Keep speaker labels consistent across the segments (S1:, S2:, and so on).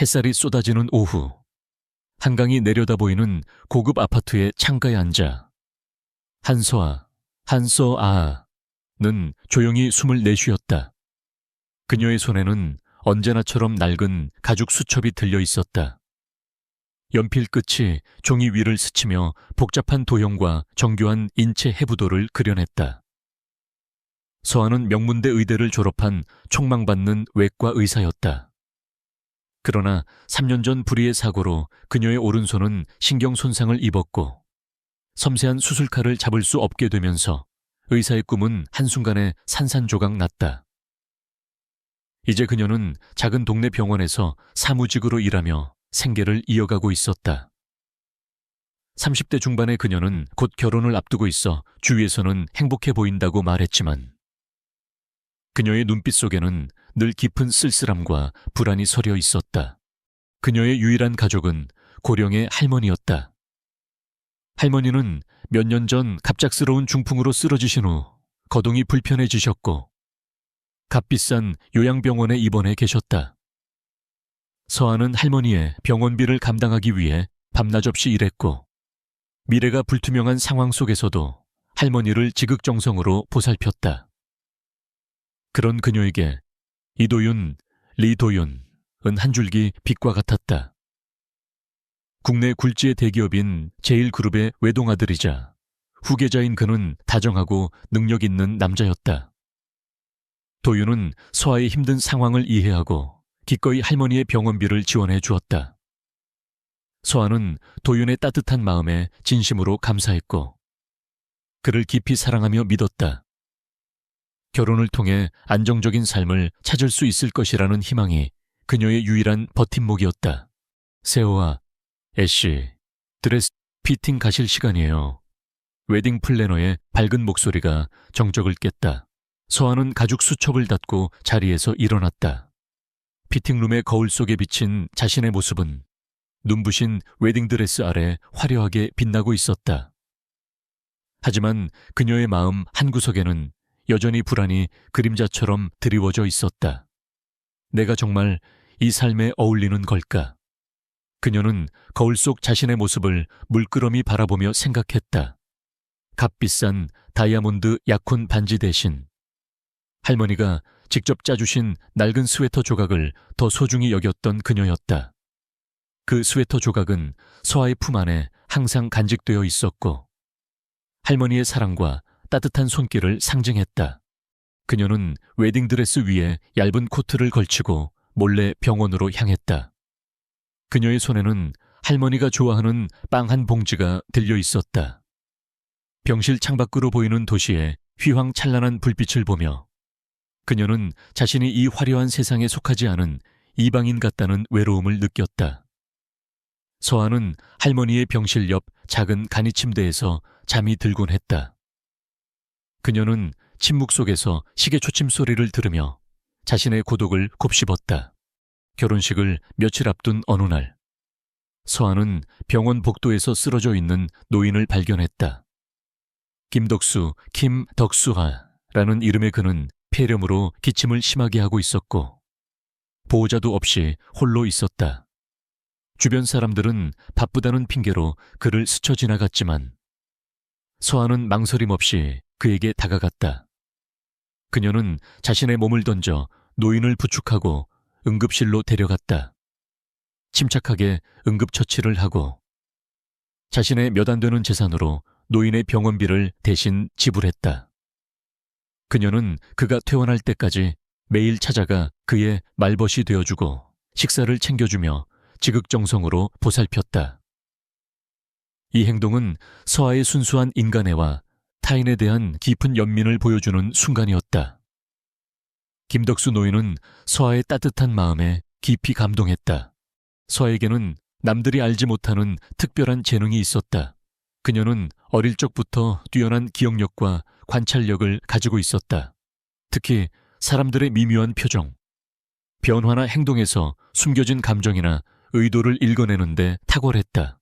S1: 햇살이 쏟아지는 오후, 한강이 내려다 보이는 고급 아파트의 창가에 앉아 한서아는 조용히 숨을 내쉬었다. 그녀의 손에는 언제나처럼 낡은 가죽 수첩이 들려 있었다. 연필 끝이 종이 위를 스치며 복잡한 도형과 정교한 인체 해부도를 그려냈다. 서아는 명문대 의대를 졸업한 촉망받는 외과 의사였다. 그러나 3년 전 불의의 사고로 그녀의 오른손은 신경 손상을 입었고 섬세한 수술칼을 잡을 수 없게 되면서 의사의 꿈은 한순간에 산산조각 났다. 이제 그녀는 작은 동네 병원에서 사무직으로 일하며 생계를 이어가고 있었다. 30대 중반의 그녀는 곧 결혼을 앞두고 있어 주위에서는 행복해 보인다고 말했지만 그녀의 눈빛 속에는 늘 깊은 쓸쓸함과 불안이 서려 있었다. 그녀의 유일한 가족은 고령의 할머니였다. 할머니는 몇 년 전 갑작스러운 중풍으로 쓰러지신 후 거동이 불편해지셨고 값비싼 요양병원에 입원해 계셨다. 서아는 할머니의 병원비를 감당하기 위해 밤낮 없이 일했고 미래가 불투명한 상황 속에서도 할머니를 지극정성으로 보살폈다. 그런 그녀에게 이도윤, 리도윤은 한 줄기 빛과 같았다. 국내 굴지의 대기업인 제일그룹의 외동아들이자 후계자인 그는 다정하고 능력 있는 남자였다. 도윤은 서아의 힘든 상황을 이해하고 기꺼이 할머니의 병원비를 지원해 주었다. 서아는 도윤의 따뜻한 마음에 진심으로 감사했고 그를 깊이 사랑하며 믿었다. 결혼을 통해 안정적인 삶을 찾을 수 있을 것이라는 희망이 그녀의 유일한 버팀목이었다. 세호아, 애쉬, 드레스 피팅 가실 시간이에요. 웨딩 플래너의 밝은 목소리가 정적을 깼다. 서아는 가죽 수첩을 닫고 자리에서 일어났다. 피팅룸의 거울 속에 비친 자신의 모습은 눈부신 웨딩드레스 아래 화려하게 빛나고 있었다. 하지만 그녀의 마음 한구석에는 여전히 불안이 그림자처럼 드리워져 있었다. 내가 정말 이 삶에 어울리는 걸까? 그녀는 거울 속 자신의 모습을 물끄러미 바라보며 생각했다. 값비싼 다이아몬드 약혼 반지 대신 할머니가 직접 짜주신 낡은 스웨터 조각을 더 소중히 여겼던 그녀였다. 그 스웨터 조각은 서아의 품 안에 항상 간직되어 있었고 할머니의 사랑과 따뜻한 손길을 상징했다. 그녀는 웨딩드레스 위에 얇은 코트를 걸치고 몰래 병원으로 향했다. 그녀의 손에는 할머니가 좋아하는 빵 한 봉지가 들려 있었다. 병실 창밖으로 보이는 도시의 휘황찬란한 불빛을 보며 그녀는 자신이 이 화려한 세상에 속하지 않은 이방인 같다는 외로움을 느꼈다. 서아는 할머니의 병실 옆 작은 간이 침대에서 잠이 들곤 했다. 그녀는 침묵 속에서 시계 초침 소리를 들으며 자신의 고독을 곱씹었다. 결혼식을 며칠 앞둔 어느 날, 서아는 병원 복도에서 쓰러져 있는 노인을 발견했다. 김덕수하라는 이름의 그는 폐렴으로 기침을 심하게 하고 있었고 보호자도 없이 홀로 있었다. 주변 사람들은 바쁘다는 핑계로 그를 스쳐 지나갔지만 서아는 망설임 없이 그에게 다가갔다. 그녀는 자신의 몸을 던져 노인을 부축하고 응급실로 데려갔다. 침착하게 응급처치를 하고 자신의 몇 안 되는 재산으로 노인의 병원비를 대신 지불했다. 그녀는 그가 퇴원할 때까지 매일 찾아가 그의 말벗이 되어주고 식사를 챙겨주며 지극정성으로 보살폈다. 이 행동은 서아의 순수한 인간애와 타인에 대한 깊은 연민을 보여주는 순간이었다. 김덕수 노인은 서아의 따뜻한 마음에 깊이 감동했다. 서아에게는 남들이 알지 못하는 특별한 재능이 있었다. 그녀는 어릴 적부터 뛰어난 기억력과 관찰력을 가지고 있었다. 특히 사람들의 미묘한 표정, 변화나 행동에서 숨겨진 감정이나 의도를 읽어내는데 탁월했다.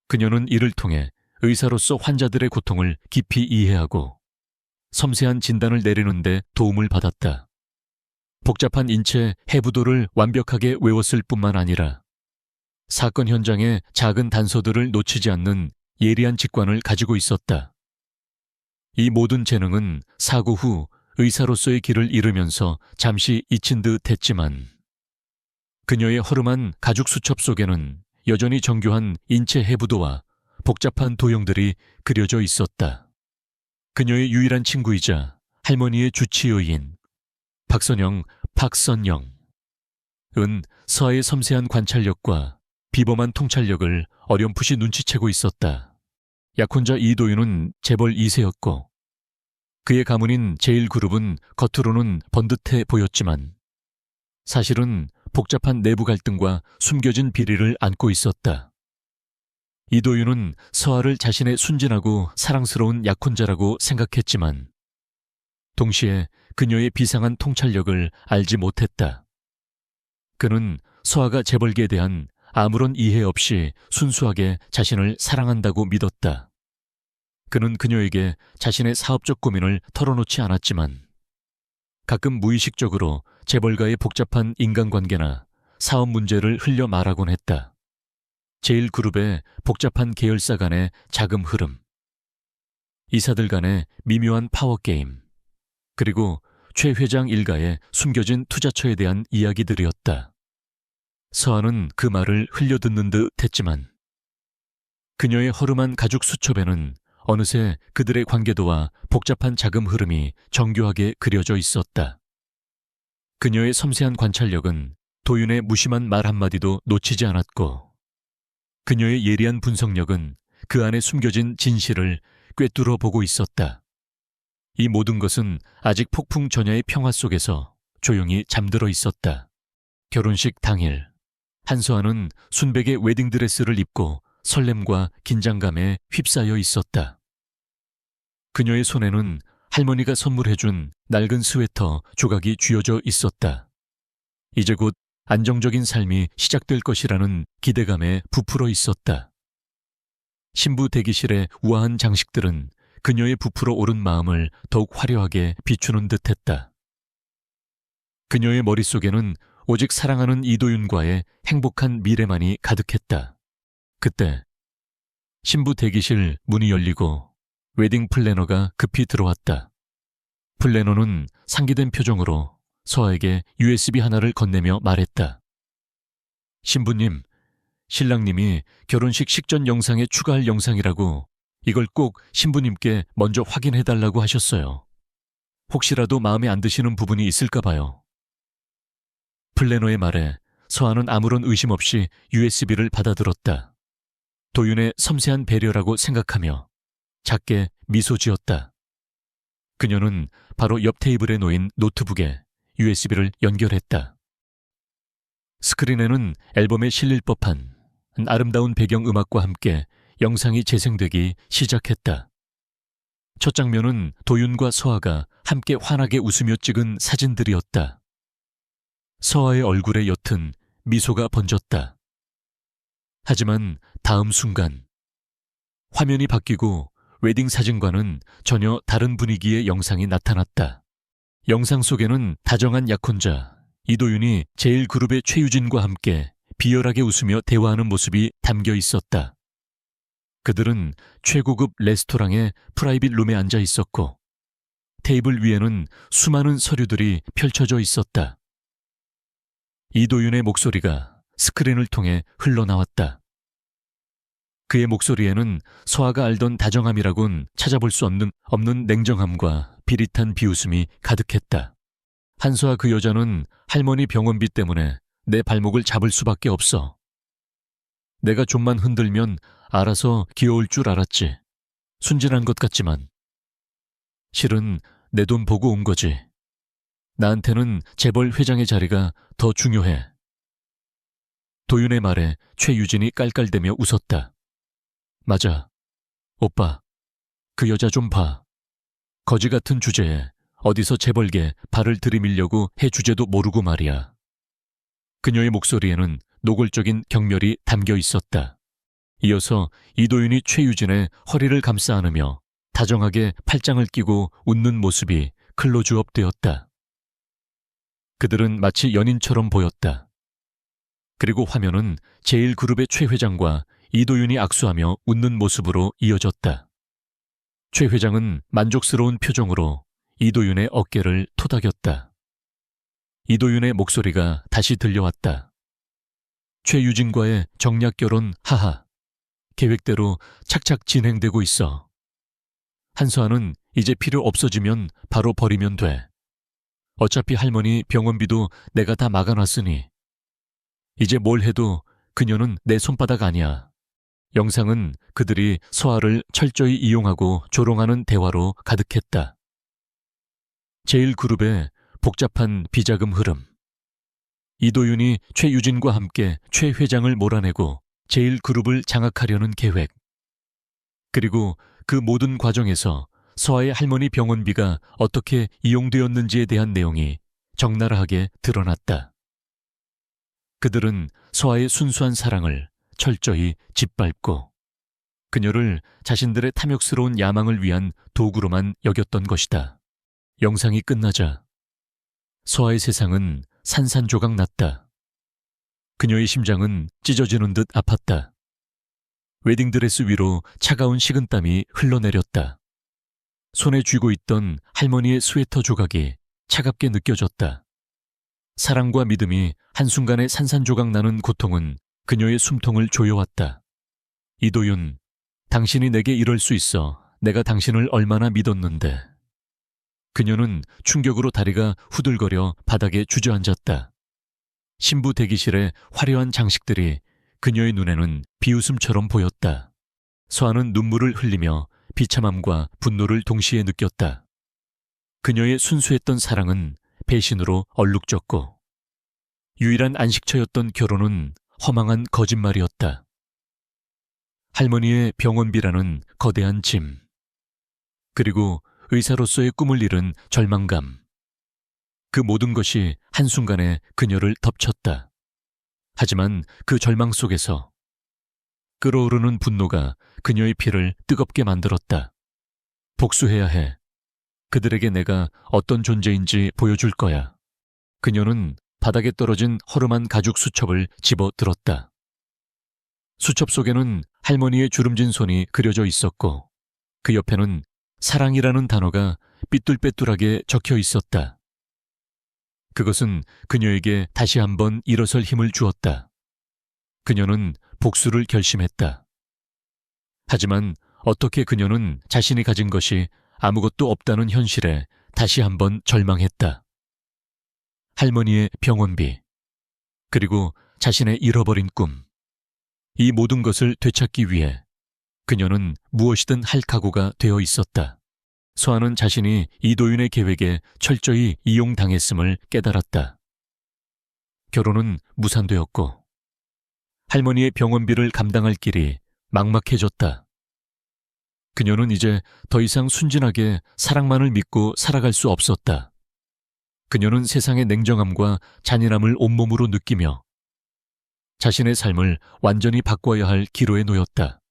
S1: 그녀는 이를 통해 의사로서 환자들의 고통을 깊이 이해하고 섬세한 진단을 내리는데 도움을 받았다. 복잡한 인체 해부도를 완벽하게 외웠을 뿐만 아니라 사건 현장의 작은 단서들을 놓치지 않는 예리한 직관을 가지고 있었다. 이 모든 재능은 사고 후 의사로서의 길을 잃으면서 잠시 잊힌 듯 했지만 그녀의 허름한 가죽 수첩 속에는 여전히 정교한 인체 해부도와 복잡한 도형들이 그려져 있었다. 그녀의 유일한 친구이자 할머니의 주치의인 박선영은 서아의 섬세한 관찰력과 비범한 통찰력을 어렴풋이 눈치채고 있었다. 약혼자 이도윤은 재벌 2세였고 그의 가문인 제1그룹은 겉으로는 번듯해 보였지만 사실은 복잡한 내부 갈등과 숨겨진 비리를 안고 있었다. 이도윤은 서아를 자신의 순진하고 사랑스러운 약혼자라고 생각했지만 동시에 그녀의 비상한 통찰력을 알지 못했다. 그는 서아가 재벌계에 대한 아무런 이해 없이 순수하게 자신을 사랑한다고 믿었다. 그는 그녀에게 자신의 사업적 고민을 털어놓지 않았지만 가끔 무의식적으로 재벌가의 복잡한 인간관계나 사업 문제를 흘려 말하곤 했다. 제1그룹의 복잡한 계열사 간의 자금 흐름, 이사들 간의 미묘한 파워게임, 그리고 최 회장 일가의 숨겨진 투자처에 대한 이야기들이었다. 서아는 그 말을 흘려듣는 듯 했지만 그녀의 허름한 가죽 수첩에는 어느새 그들의 관계도와 복잡한 자금 흐름이 정교하게 그려져 있었다. 그녀의 섬세한 관찰력은 도윤의 무심한 말 한마디도 놓치지 않았고 그녀의 예리한 분석력은 그 안에 숨겨진 진실을 꿰뚫어 보고 있었다. 이 모든 것은 아직 폭풍 전야의 평화 속에서 조용히 잠들어 있었다. 결혼식 당일 한서아는 순백의 웨딩드레스를 입고 설렘과 긴장감에 휩싸여 있었다. 그녀의 손에는 할머니가 선물해준 낡은 스웨터 조각이 쥐어져 있었다. 이제 곧 안정적인 삶이 시작될 것이라는 기대감에 부풀어 있었다. 신부 대기실의 우아한 장식들은 그녀의 부풀어 오른 마음을 더욱 화려하게 비추는 듯했다. 그녀의 머릿속에는 오직 사랑하는 이도윤과의 행복한 미래만이 가득했다. 그때 신부 대기실 문이 열리고 웨딩 플래너가 급히 들어왔다. 플래너는 상기된 표정으로 서아에게 USB 하나를 건네며 말했다. 신부님, 신랑님이 결혼식 식전 영상에 추가할 영상이라고 이걸 꼭 신부님께 먼저 확인해달라고 하셨어요. 혹시라도 마음에 안 드시는 부분이 있을까 봐요. 플래너의 말에 서아는 아무런 의심 없이 USB를 받아들었다. 도윤의 섬세한 배려라고 생각하며 작게 미소 지었다. 그녀는 바로 옆 테이블에 놓인 노트북에 USB를 연결했다. 스크린에는 앨범에 실릴 법한 아름다운 배경음악과 함께 영상이 재생되기 시작했다. 첫 장면은 도윤과 서아가 함께 환하게 웃으며 찍은 사진들이었다. 서아의 얼굴에 옅은 미소가 번졌다. 하지만 다음 순간 화면이 바뀌고 웨딩 사진과는 전혀 다른 분위기의 영상이 나타났다. 영상 속에는 다정한 약혼자 이도윤이 제1그룹의 최유진과 함께 비열하게 웃으며 대화하는 모습이 담겨 있었다. 그들은 최고급 레스토랑의 프라이빗 룸에 앉아 있었고 테이블 위에는 수많은 서류들이 펼쳐져 있었다. 이도윤의 목소리가 스크린을 통해 흘러나왔다. 그의 목소리에는 서아가 알던 다정함이라곤 찾아볼 수 없는 냉정함과 비릿한 비웃음이 가득했다. 한서아, 그 여자는 할머니 병원비 때문에 내 발목을 잡을 수밖에 없어. 내가 좀만 흔들면 알아서 기어올 줄 알았지. 순진한 것 같지만. 실은 내 돈 보고 온 거지. 나한테는 재벌 회장의 자리가 더 중요해. 도윤의 말에 최유진이 깔깔대며 웃었다. 맞아. 오빠, 그 여자 좀 봐. 거지 같은 주제에 어디서 재벌게 발을 들이밀려고 해 주제도 모르고 말이야. 그녀의 목소리에는 노골적인 경멸이 담겨 있었다. 이어서 이도윤이 최유진의 허리를 감싸 안으며 다정하게 팔짱을 끼고 웃는 모습이 클로즈업 되었다. 그들은 마치 연인처럼 보였다. 그리고 화면은 제1그룹의 최 회장과 이도윤이 악수하며 웃는 모습으로 이어졌다. 최 회장은 만족스러운 표정으로 이도윤의 어깨를 토닥였다. 이도윤의 목소리가 다시 들려왔다. 최유진과의 정략 결혼 하하. 계획대로 착착 진행되고 있어. 한수아는 이제 필요 없어지면 바로 버리면 돼. 어차피 할머니 병원비도 내가 다 막아놨으니. 이제 뭘 해도 그녀는 내 손바닥 아니야. 영상은 그들이 서아를 철저히 이용하고 조롱하는 대화로 가득했다. 제1그룹의 복잡한 비자금 흐름. 이도윤이 최유진과 함께 최 회장을 몰아내고 제1그룹을 장악하려는 계획. 그리고 그 모든 과정에서 서아의 할머니 병원비가 어떻게 이용되었는지에 대한 내용이 적나라하게 드러났다. 그들은 서아의 순수한 사랑을 철저히 짓밟고 그녀를 자신들의 탐욕스러운 야망을 위한 도구로만 여겼던 것이다. 영상이 끝나자 서아의 세상은 산산조각 났다. 그녀의 심장은 찢어지는 듯 아팠다. 웨딩드레스 위로 차가운 식은땀이 흘러내렸다. 손에 쥐고 있던 할머니의 스웨터 조각이 차갑게 느껴졌다. 사랑과 믿음이 한순간에 산산조각 나는 고통은 그녀의 숨통을 조여왔다. 이도윤, 당신이 내게 이럴 수 있어. 내가 당신을 얼마나 믿었는데. 그녀는 충격으로 다리가 후들거려 바닥에 주저앉았다. 신부 대기실의 화려한 장식들이 그녀의 눈에는 비웃음처럼 보였다. 서아는 눈물을 흘리며 비참함과 분노를 동시에 느꼈다. 그녀의 순수했던 사랑은 배신으로 얼룩졌고 유일한 안식처였던 결혼은 허망한 거짓말이었다. 할머니의 병원비라는 거대한 짐, 그리고 의사로서의 꿈을 잃은 절망감. 그 모든 것이 한순간에 그녀를 덮쳤다. 하지만 그 절망 속에서 끓어오르는 분노가 그녀의 피를 뜨겁게 만들었다. 복수해야 해. 그들에게 내가 어떤 존재인지 보여줄 거야. 그녀는 바닥에 떨어진 허름한 가죽 수첩을 집어 들었다. 수첩 속에는 할머니의 주름진 손이 그려져 있었고 그 옆에는 사랑이라는 단어가 삐뚤빼뚤하게 적혀 있었다. 그것은 그녀에게 다시 한번 일어설 힘을 주었다. 그녀는 복수를 결심했다. 하지만 어떻게 그녀는 자신이 가진 것이 아무것도 없다는 현실에 다시 한번 절망했다. 할머니의 병원비, 그리고 자신의 잃어버린 꿈. 이 모든 것을 되찾기 위해 그녀는 무엇이든 할 각오가 되어 있었다. 서아는 자신이 이도윤의 계획에 철저히 이용당했음을 깨달았다. 결혼은 무산되었고 할머니의 병원비를 감당할 길이 막막해졌다. 그녀는 이제 더 이상 순진하게 사랑만을 믿고 살아갈 수 없었다. 그녀는 세상의 냉정함과 잔인함을 온몸으로 느끼며 자신의 삶을 완전히 바꿔야 할 기로에 놓였다.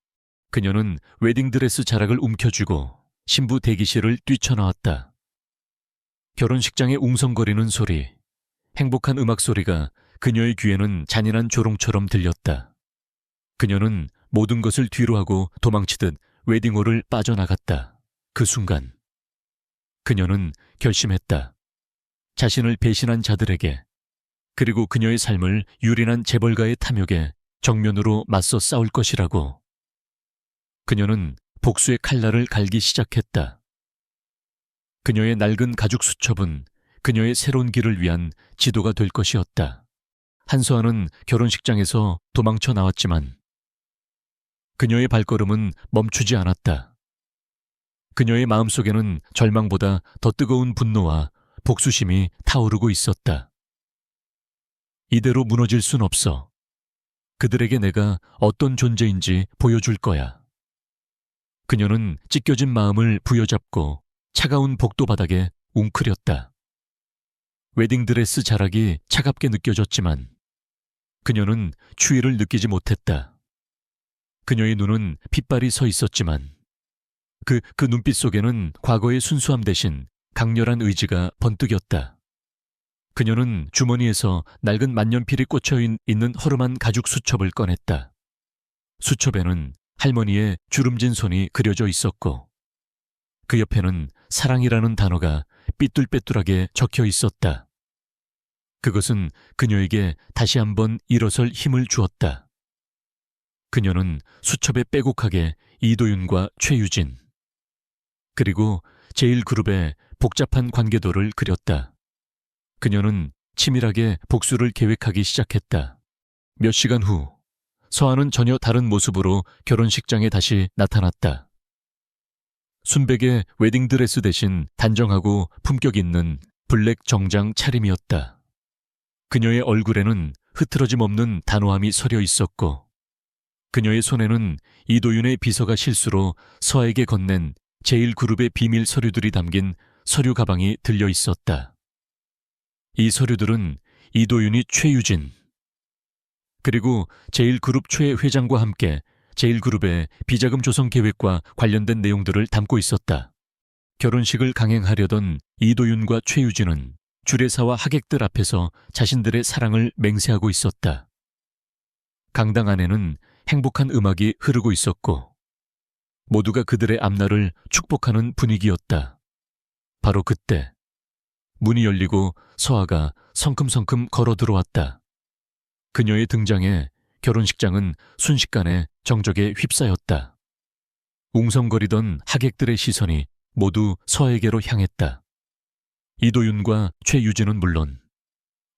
S1: 그녀는 웨딩드레스 자락을 움켜쥐고 신부 대기실을 뛰쳐나왔다. 결혼식장의 웅성거리는 소리, 행복한 음악 소리가 그녀의 귀에는 잔인한 조롱처럼 들렸다. 그녀는 모든 것을 뒤로하고 도망치듯 웨딩홀을 빠져나갔다. 그 순간 그녀는 결심했다. 자신을 배신한 자들에게, 그리고 그녀의 삶을 유린한 재벌가의 탐욕에 정면으로 맞서 싸울 것이라고. 그녀는 복수의 칼날을 갈기 시작했다. 그녀의 낡은 가죽 수첩은 그녀의 새로운 길을 위한 지도가 될 것이었다. 한수아는 결혼식장에서 도망쳐 나왔지만 그녀의 발걸음은 멈추지 않았다. 그녀의 마음속에는 절망보다 더 뜨거운 분노와 복수심이 타오르고 있었다. 이대로 무너질 순 없어. 그들에게 내가 어떤 존재인지 보여줄 거야. 그녀는 찢겨진 마음을 부여잡고 차가운 복도 바닥에 웅크렸다. 웨딩드레스 자락이 차갑게 느껴졌지만 그녀는 추위를 느끼지 못했다. 그녀의 눈은 핏발이 서 있었지만 그 눈빛 속에는 과거의 순수함 대신 강렬한 의지가 번뜩였다. 그녀는 주머니에서 낡은 만년필이 꽂혀 있는 허름한 가죽 수첩을 꺼냈다. 수첩에는 할머니의 주름진 손이 그려져 있었고 그 옆에는 사랑이라는 단어가 삐뚤빼뚤하게 적혀 있었다. 그것은 그녀에게 다시 한번 일어설 힘을 주었다. 그녀는 수첩에 빼곡하게 이도윤과 최유진, 그리고 제1그룹의 복잡한 관계도를 그렸다. 그녀는 치밀하게 복수를 계획하기 시작했다. 몇 시간 후, 서아는 전혀 다른 모습으로 결혼식장에 다시 나타났다. 순백의 웨딩드레스 대신 단정하고 품격 있는 블랙 정장 차림이었다. 그녀의 얼굴에는 흐트러짐 없는 단호함이 서려 있었고 그녀의 손에는 이도윤의 비서가 실수로 서아에게 건넨 제1그룹의 비밀 서류들이 담긴 서류 가방이 들려 있었다. 이 서류들은 이도윤이 최유진, 그리고 제1그룹 최 회장과 함께 제1그룹의 비자금 조성 계획과 관련된 내용들을 담고 있었다. 결혼식을 강행하려던 이도윤과 최유진은 주례사와 하객들 앞에서 자신들의 사랑을 맹세하고 있었다. 강당 안에는 행복한 음악이 흐르고 있었고 모두가 그들의 앞날을 축복하는 분위기였다. 바로 그때 문이 열리고 서아가 성큼성큼 걸어 들어왔다. 그녀의 등장에 결혼식장은 순식간에 정적에 휩싸였다. 웅성거리던 하객들의 시선이 모두 서아에게로 향했다. 이도윤과 최유진은 물론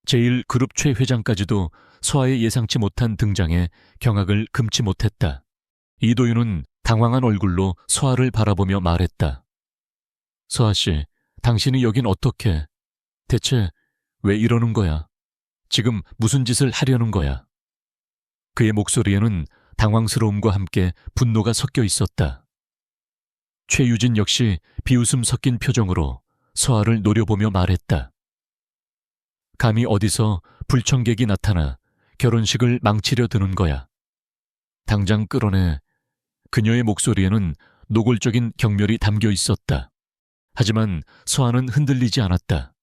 S1: 제1그룹 최 회장까지도 서아의 예상치 못한 등장에 경악을 금치 못했다. 이도윤은 당황한 얼굴로 서아를 바라보며 말했다. 서아 씨, 당신이 여긴 어떻게? 대체 왜 이러는 거야? 지금 무슨 짓을 하려는 거야? 그의 목소리에는 당황스러움과 함께 분노가 섞여 있었다. 최유진 역시 비웃음 섞인 표정으로 서아를 노려보며 말했다. 감히 어디서 불청객이 나타나 결혼식을 망치려 드는 거야. 당장 끌어내. 그녀의 목소리에는 노골적인 경멸이 담겨 있었다. 하지만 서아는 흔들리지 않았다.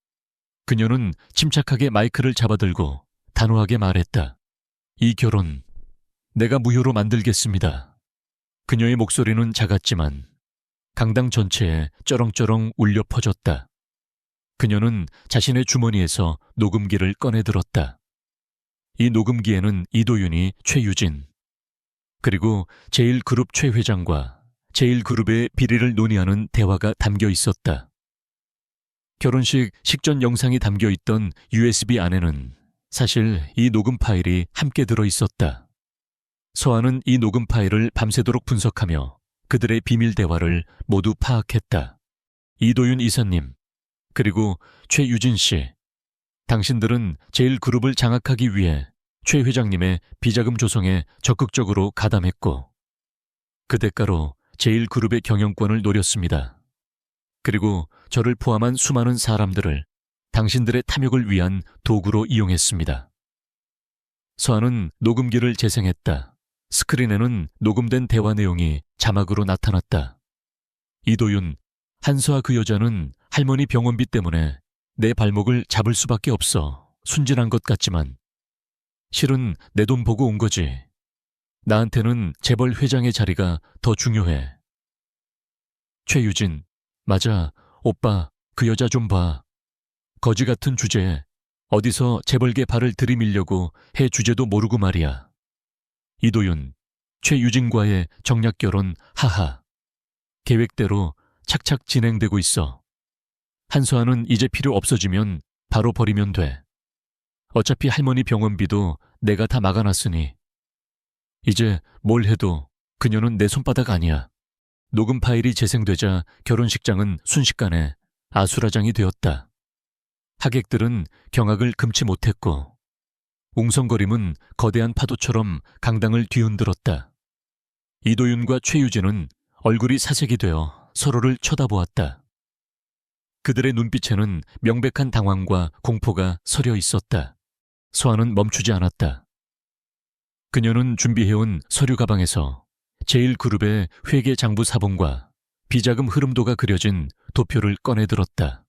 S1: 그녀는 침착하게 마이크를 잡아들고 단호하게 말했다. 이 결혼 내가 무효로 만들겠습니다. 그녀의 목소리는 작았지만 강당 전체에 쩌렁쩌렁 울려 퍼졌다. 그녀는 자신의 주머니에서 녹음기를 꺼내 들었다. 이 녹음기에는 이도윤이 최유진, 그리고 제1그룹 최 회장과 제1그룹의 비리를 논의하는 대화가 담겨 있었다. 결혼식 식전 영상이 담겨 있던 USB 안에는 사실 이 녹음 파일이 함께 들어 있었다. 서아는 이 녹음 파일을 밤새도록 분석하며 그들의 비밀 대화를 모두 파악했다. 이도윤 이사님, 그리고 최유진 씨, 당신들은 제1그룹을 장악하기 위해 최 회장님의 비자금 조성에 적극적으로 가담했고 그 대가로 제1그룹의 경영권을 노렸습니다. 그리고 저를 포함한 수많은 사람들을 당신들의 탐욕을 위한 도구로 이용했습니다. 서아는 녹음기를 재생했다. 스크린에는 녹음된 대화 내용이 자막으로 나타났다. 이도윤, 한서아 그 여자는 할머니 병원비 때문에 내 발목을 잡을 수밖에 없어. 순진한 것 같지만 실은 내 돈 보고 온 거지. 나한테는 재벌 회장의 자리가 더 중요해. 최유진, 맞아. 오빠, 그 여자 좀 봐. 거지 같은 주제에 어디서 재벌계 발을 들이밀려고 해 주제도 모르고 말이야. 이도윤, 최유진과의 정략 결혼 하하. 계획대로 착착 진행되고 있어. 한서아는 이제 필요 없어지면 바로 버리면 돼. 어차피 할머니 병원비도 내가 다 막아놨으니. 이제 뭘 해도 그녀는 내 손바닥 아니야. 녹음 파일이 재생되자 결혼식장은 순식간에 아수라장이 되었다. 하객들은 경악을 금치 못했고 웅성거림은 거대한 파도처럼 강당을 뒤흔들었다. 이도윤과 최유진은 얼굴이 사색이 되어 서로를 쳐다보았다. 그들의 눈빛에는 명백한 당황과 공포가 서려 있었다. 서아는 멈추지 않았다. 그녀는 준비해온 서류 가방에서 제1그룹의 회계 장부 사본과 비자금 흐름도가 그려진 도표를 꺼내 들었다.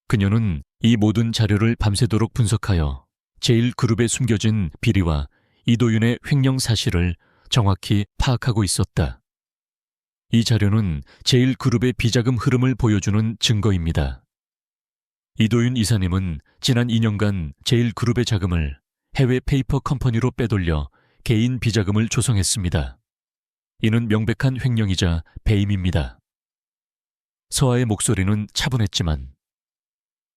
S1: 그녀는 이 모든 자료를 밤새도록 분석하여 제1그룹에 숨겨진 비리와 이도윤의 횡령 사실을 정확히 파악하고 있었다. 이 자료는 제1그룹의 비자금 흐름을 보여주는 증거입니다. 이도윤 이사님은 지난 2년간 제1그룹의 자금을 해외 페이퍼 컴퍼니로 빼돌려 개인 비자금을 조성했습니다. 이는 명백한 횡령이자 배임입니다. 서아의 목소리는 차분했지만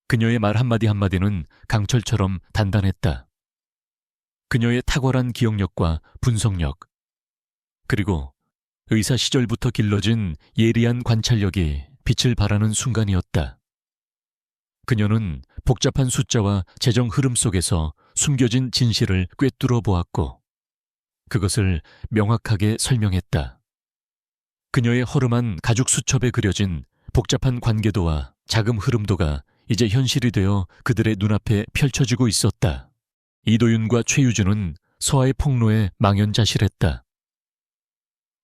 S1: 그녀의 말 한마디 한마디는 강철처럼 단단했다. 그녀의 탁월한 기억력과 분석력, 그리고 의사 시절부터 길러진 예리한 관찰력이 빛을 발하는 순간이었다. 그녀는 복잡한 숫자와 재정 흐름 속에서 숨겨진 진실을 꿰뚫어 보았고 그것을 명확하게 설명했다. 그녀의 허름한 가죽 수첩에 그려진 복잡한 관계도와 자금 흐름도가 이제 현실이 되어 그들의 눈앞에 펼쳐지고 있었다. 이도윤과 최유주는 서아의 폭로에 망연자실했다.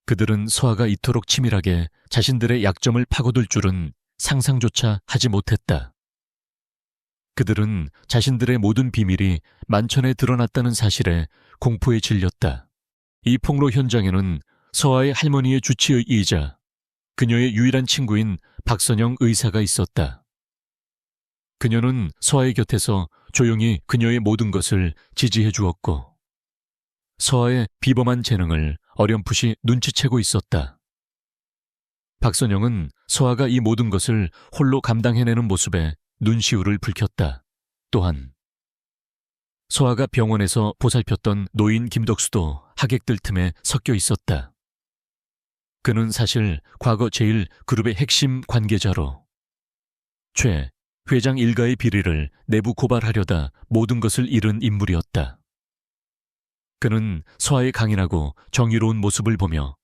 S1: 그들은 서아가 이토록 치밀하게 자신들의 약점을 파고들 줄은 상상조차 하지 못했다. 그들은 자신들의 모든 비밀이 만천에 드러났다는 사실에 공포에 질렸다. 이 폭로 현장에는 서아의 할머니의 주치의이자 그녀의 유일한 친구인 박선영 의사가 있었다. 그녀는 서아의 곁에서 조용히 그녀의 모든 것을 지지해 주었고 서아의 비범한 재능을 어렴풋이 눈치채고 있었다. 박선영은 서아가 이 모든 것을 홀로 감당해내는 모습에 눈시울을 붉혔다. 또한 서아가 병원에서 보살폈던 노인 김덕수도 하객들 틈에 섞여 있었다. 그는 사실 과거 제1그룹의 핵심 관계자로 최 회장 일가의 비리를 내부 고발하려다 모든 것을 잃은 인물이었다. 그는 서아의 강인하고 정의로운 모습을 보며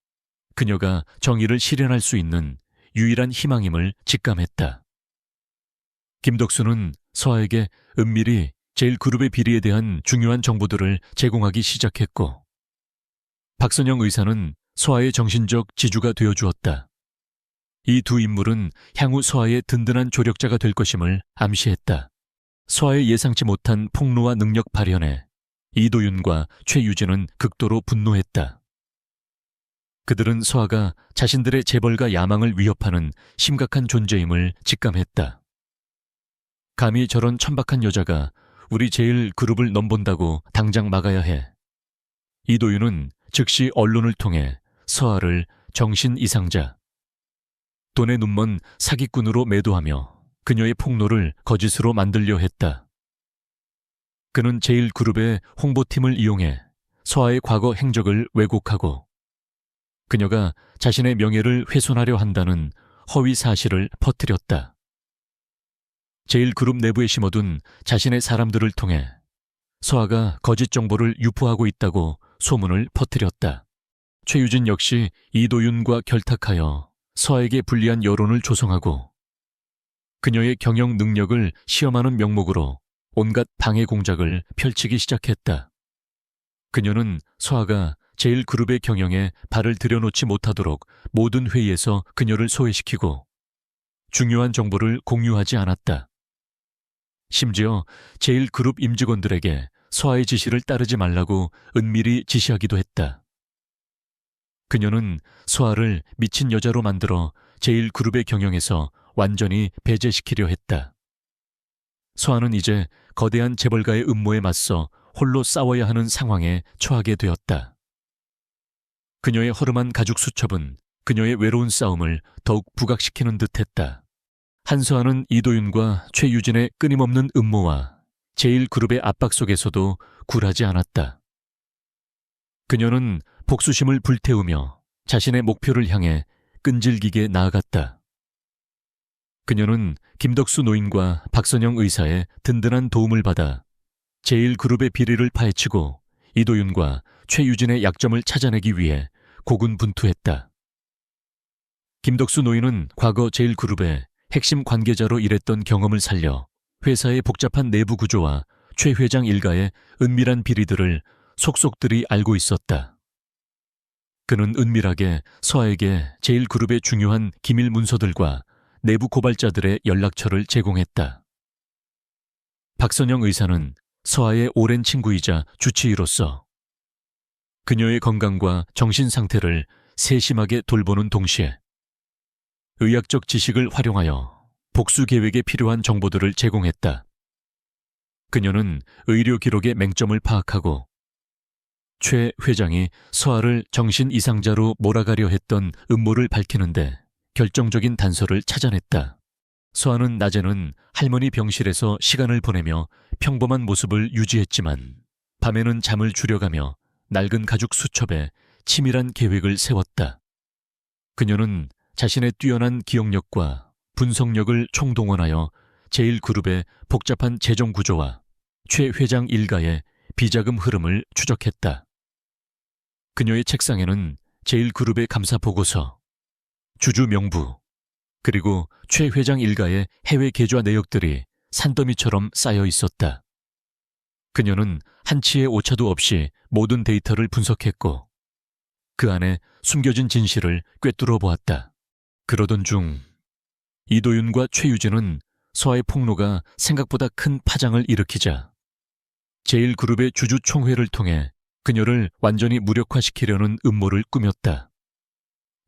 S1: 그녀가 정의를 실현할 수 있는 유일한 희망임을 직감했다. 김덕수는 서아에게 은밀히 제1그룹의 비리에 대한 중요한 정보들을 제공하기 시작했고 박선영 의사는 서아의 정신적 지주가 되어주었다. 이 두 인물은 향후 서아의 든든한 조력자가 될 것임을 암시했다. 서아의 예상치 못한 폭로와 능력 발현에 이도윤과 최유진은 극도로 분노했다. 그들은 서아가 자신들의 재벌과 야망을 위협하는 심각한 존재임을 직감했다. 감히 저런 천박한 여자가 우리 제1그룹을 넘본다고 당장 막아야 해. 이도윤은 즉시 언론을 통해 서아를 정신 이상자, 돈에 눈먼 사기꾼으로 매도하며 그녀의 폭로를 거짓으로 만들려 했다. 그는 제1그룹의 홍보팀을 이용해 서아의 과거 행적을 왜곡하고 그녀가 자신의 명예를 훼손하려 한다는 허위 사실을 퍼뜨렸다. 제1그룹 내부에 심어둔 자신의 사람들을 통해 서아가 거짓 정보를 유포하고 있다고 소문을 퍼뜨렸다. 최유진 역시 이도윤과 결탁하여 서아에게 불리한 여론을 조성하고 그녀의 경영 능력을 시험하는 명목으로 온갖 방해 공작을 펼치기 시작했다. 그녀는 서아가 제1그룹의 경영에 발을 들여놓지 못하도록 모든 회의에서 그녀를 소외시키고 중요한 정보를 공유하지 않았다. 심지어 제1그룹 임직원들에게 서아의 지시를 따르지 말라고 은밀히 지시하기도 했다. 그녀는 서아를 미친 여자로 만들어 제1그룹의 경영에서 완전히 배제시키려 했다. 서아는 이제 거대한 재벌가의 음모에 맞서 홀로 싸워야 하는 상황에 처하게 되었다. 그녀의 허름한 가죽 수첩은 그녀의 외로운 싸움을 더욱 부각시키는 듯했다. 한서아는 이도윤과 최유진의 끊임없는 음모와 제1그룹의 압박 속에서도 굴하지 않았다. 그녀는 복수심을 불태우며 자신의 목표를 향해 끈질기게 나아갔다. 그녀는 김덕수 노인과 박선영 의사의 든든한 도움을 받아 제1그룹의 비리를 파헤치고 이도윤과 최유진의 약점을 찾아내기 위해 고군분투했다. 김덕수 노인은 과거 제1그룹의 핵심 관계자로 일했던 경험을 살려 회사의 복잡한 내부 구조와 최 회장 일가의 은밀한 비리들을 속속들이 알고 있었다. 그는 은밀하게 서아에게 제1그룹의 중요한 기밀 문서들과 내부 고발자들의 연락처를 제공했다. 박선영 의사는 서아의 오랜 친구이자 주치의로서 그녀의 건강과 정신 상태를 세심하게 돌보는 동시에 의학적 지식을 활용하여 복수 계획에 필요한 정보들을 제공했다. 그녀는 의료 기록의 맹점을 파악하고 최 회장이 서아를 정신 이상자로 몰아가려 했던 음모를 밝히는데 결정적인 단서를 찾아냈다. 서아는 낮에는 할머니 병실에서 시간을 보내며 평범한 모습을 유지했지만 밤에는 잠을 줄여가며 낡은 가죽 수첩에 치밀한 계획을 세웠다. 그녀는 자신의 뛰어난 기억력과 분석력을 총동원하여 제1그룹의 복잡한 재정 구조와 최 회장 일가의 비자금 흐름을 추적했다. 그녀의 책상에는 제1그룹의 감사 보고서, 주주 명부, 그리고 최 회장 일가의 해외 계좌 내역들이 산더미처럼 쌓여 있었다. 그녀는 한치의 오차도 없이 모든 데이터를 분석했고 그 안에 숨겨진 진실을 꿰뚫어 보았다. 그러던 중 이도윤과 최유진은 서아의 폭로가 생각보다 큰 파장을 일으키자 제1그룹의 주주총회를 통해 그녀를 완전히 무력화시키려는 음모를 꾸몄다.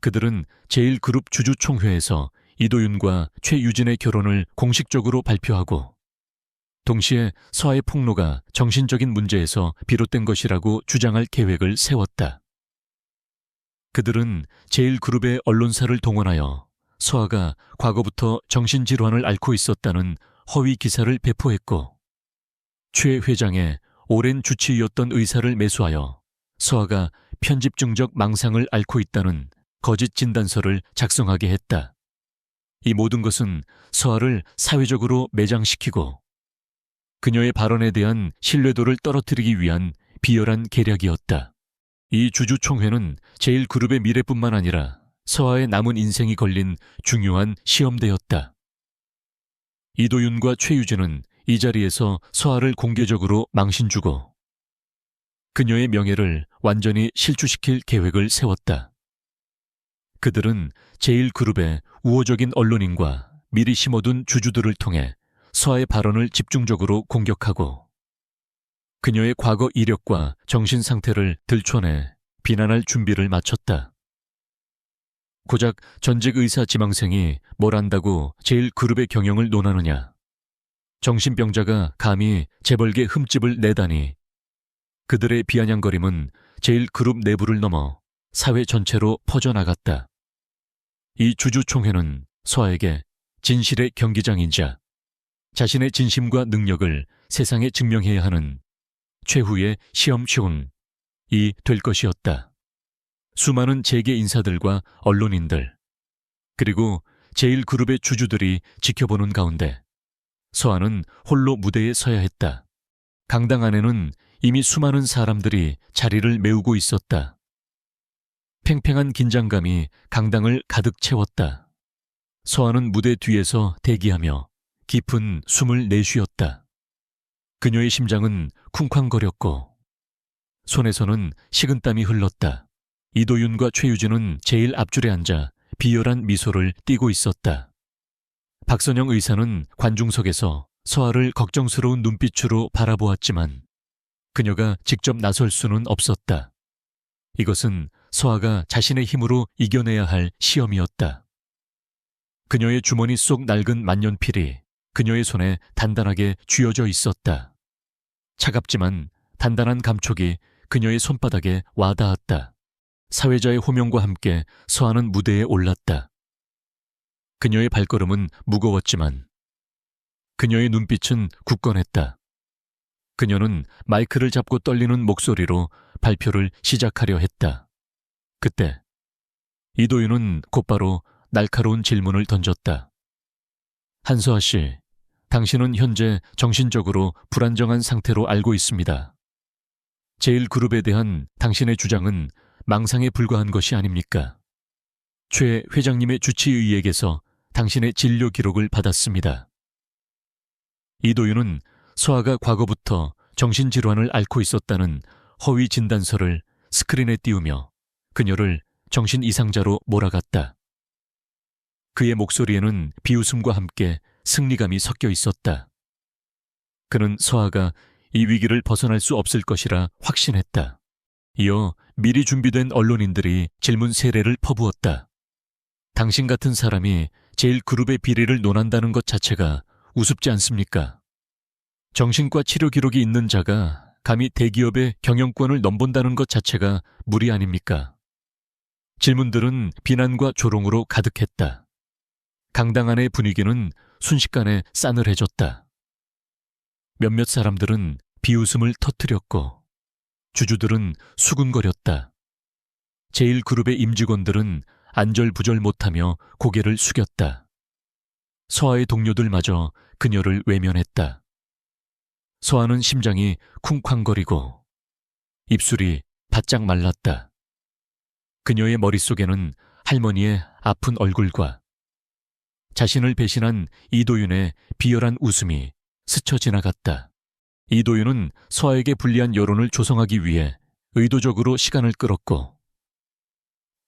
S1: 그들은 제1그룹 주주총회에서 이도윤과 최유진의 결혼을 공식적으로 발표하고 동시에 서아의 폭로가 정신적인 문제에서 비롯된 것이라고 주장할 계획을 세웠다. 그들은 제1그룹의 언론사를 동원하여 서아가 과거부터 정신질환을 앓고 있었다는 허위 기사를 배포했고 최 회장의 오랜 주치의였던 의사를 매수하여 서아가 편집증적 망상을 앓고 있다는 거짓 진단서를 작성하게 했다. 이 모든 것은 서아를 사회적으로 매장시키고 그녀의 발언에 대한 신뢰도를 떨어뜨리기 위한 비열한 계략이었다. 이 주주총회는 제1그룹의 미래뿐만 아니라 서아의 남은 인생이 걸린 중요한 시험대였다. 이도윤과 최유진은 이 자리에서 서아를 공개적으로 망신주고 그녀의 명예를 완전히 실추시킬 계획을 세웠다. 그들은 제1그룹의 우호적인 언론인과 미리 심어둔 주주들을 통해 서아의 발언을 집중적으로 공격하고 그녀의 과거 이력과 정신 상태를 들춰내 비난할 준비를 마쳤다. 고작 전직 의사 지망생이 뭘 안다고 제1그룹의 경영을 논하느냐. 정신병자가 감히 재벌계 흠집을 내다니. 그들의 비아냥거림은 제1그룹 내부를 넘어 사회 전체로 퍼져나갔다. 이 주주총회는 서아에게 진실의 경기장이자 자신의 진심과 능력을 세상에 증명해야 하는 최후의 시험시온이 될 것이었다. 수많은 재계 인사들과 언론인들, 그리고 제1그룹의 주주들이 지켜보는 가운데 서아는 홀로 무대에 서야 했다. 강당 안에는 이미 수많은 사람들이 자리를 메우고 있었다. 팽팽한 긴장감이 강당을 가득 채웠다. 서아는 무대 뒤에서 대기하며 깊은 숨을 내쉬었다. 그녀의 심장은 쿵쾅거렸고 손에서는 식은땀이 흘렀다. 이도윤과 최유진은 제일 앞줄에 앉아 비열한 미소를 띠고 있었다. 박선영 의사는 관중석에서 서아를 걱정스러운 눈빛으로 바라보았지만 그녀가 직접 나설 수는 없었다. 이것은 서아가 자신의 힘으로 이겨내야 할 시험이었다. 그녀의 주머니 속 낡은 만년필이 그녀의 손에 단단하게 쥐어져 있었다. 차갑지만 단단한 감촉이 그녀의 손바닥에 와닿았다. 사회자의 호명과 함께 서아는 무대에 올랐다. 그녀의 발걸음은 무거웠지만 그녀의 눈빛은 굳건했다. 그녀는 마이크를 잡고 떨리는 목소리로 발표를 시작하려 했다. 그때 이도윤은 곧바로 날카로운 질문을 던졌다. 한서아 씨, 당신은 현재 정신적으로 불안정한 상태로 알고 있습니다. 제1그룹에 대한 당신의 주장은 망상에 불과한 것이 아닙니까? 최 회장님의 주치의에게서 당신의 진료 기록을 받았습니다. 이도윤은 서아가 과거부터 정신질환을 앓고 있었다는 허위 진단서를 스크린에 띄우며 그녀를 정신 이상자로 몰아갔다. 그의 목소리에는 비웃음과 함께 승리감이 섞여 있었다. 그는 서아가 이 위기를 벗어날 수 없을 것이라 확신했다. 이어 미리 준비된 언론인들이 질문 세례를 퍼부었다. 당신 같은 사람이 제1그룹의 비리를 논한다는 것 자체가 우습지 않습니까? 정신과 치료 기록이 있는 자가 감히 대기업의 경영권을 넘본다는 것 자체가 무리 아닙니까? 질문들은 비난과 조롱으로 가득했다. 강당 안의 분위기는 순식간에 싸늘해졌다. 몇몇 사람들은 비웃음을 터뜨렸고 주주들은 수군거렸다. 제1그룹의 임직원들은 안절부절 못하며 고개를 숙였다. 서아의 동료들마저 그녀를 외면했다. 서아는 심장이 쿵쾅거리고 입술이 바짝 말랐다. 그녀의 머릿속에는 할머니의 아픈 얼굴과 자신을 배신한 이도윤의 비열한 웃음이 스쳐 지나갔다. 이도윤은 서아에게 불리한 여론을 조성하기 위해 의도적으로 시간을 끌었고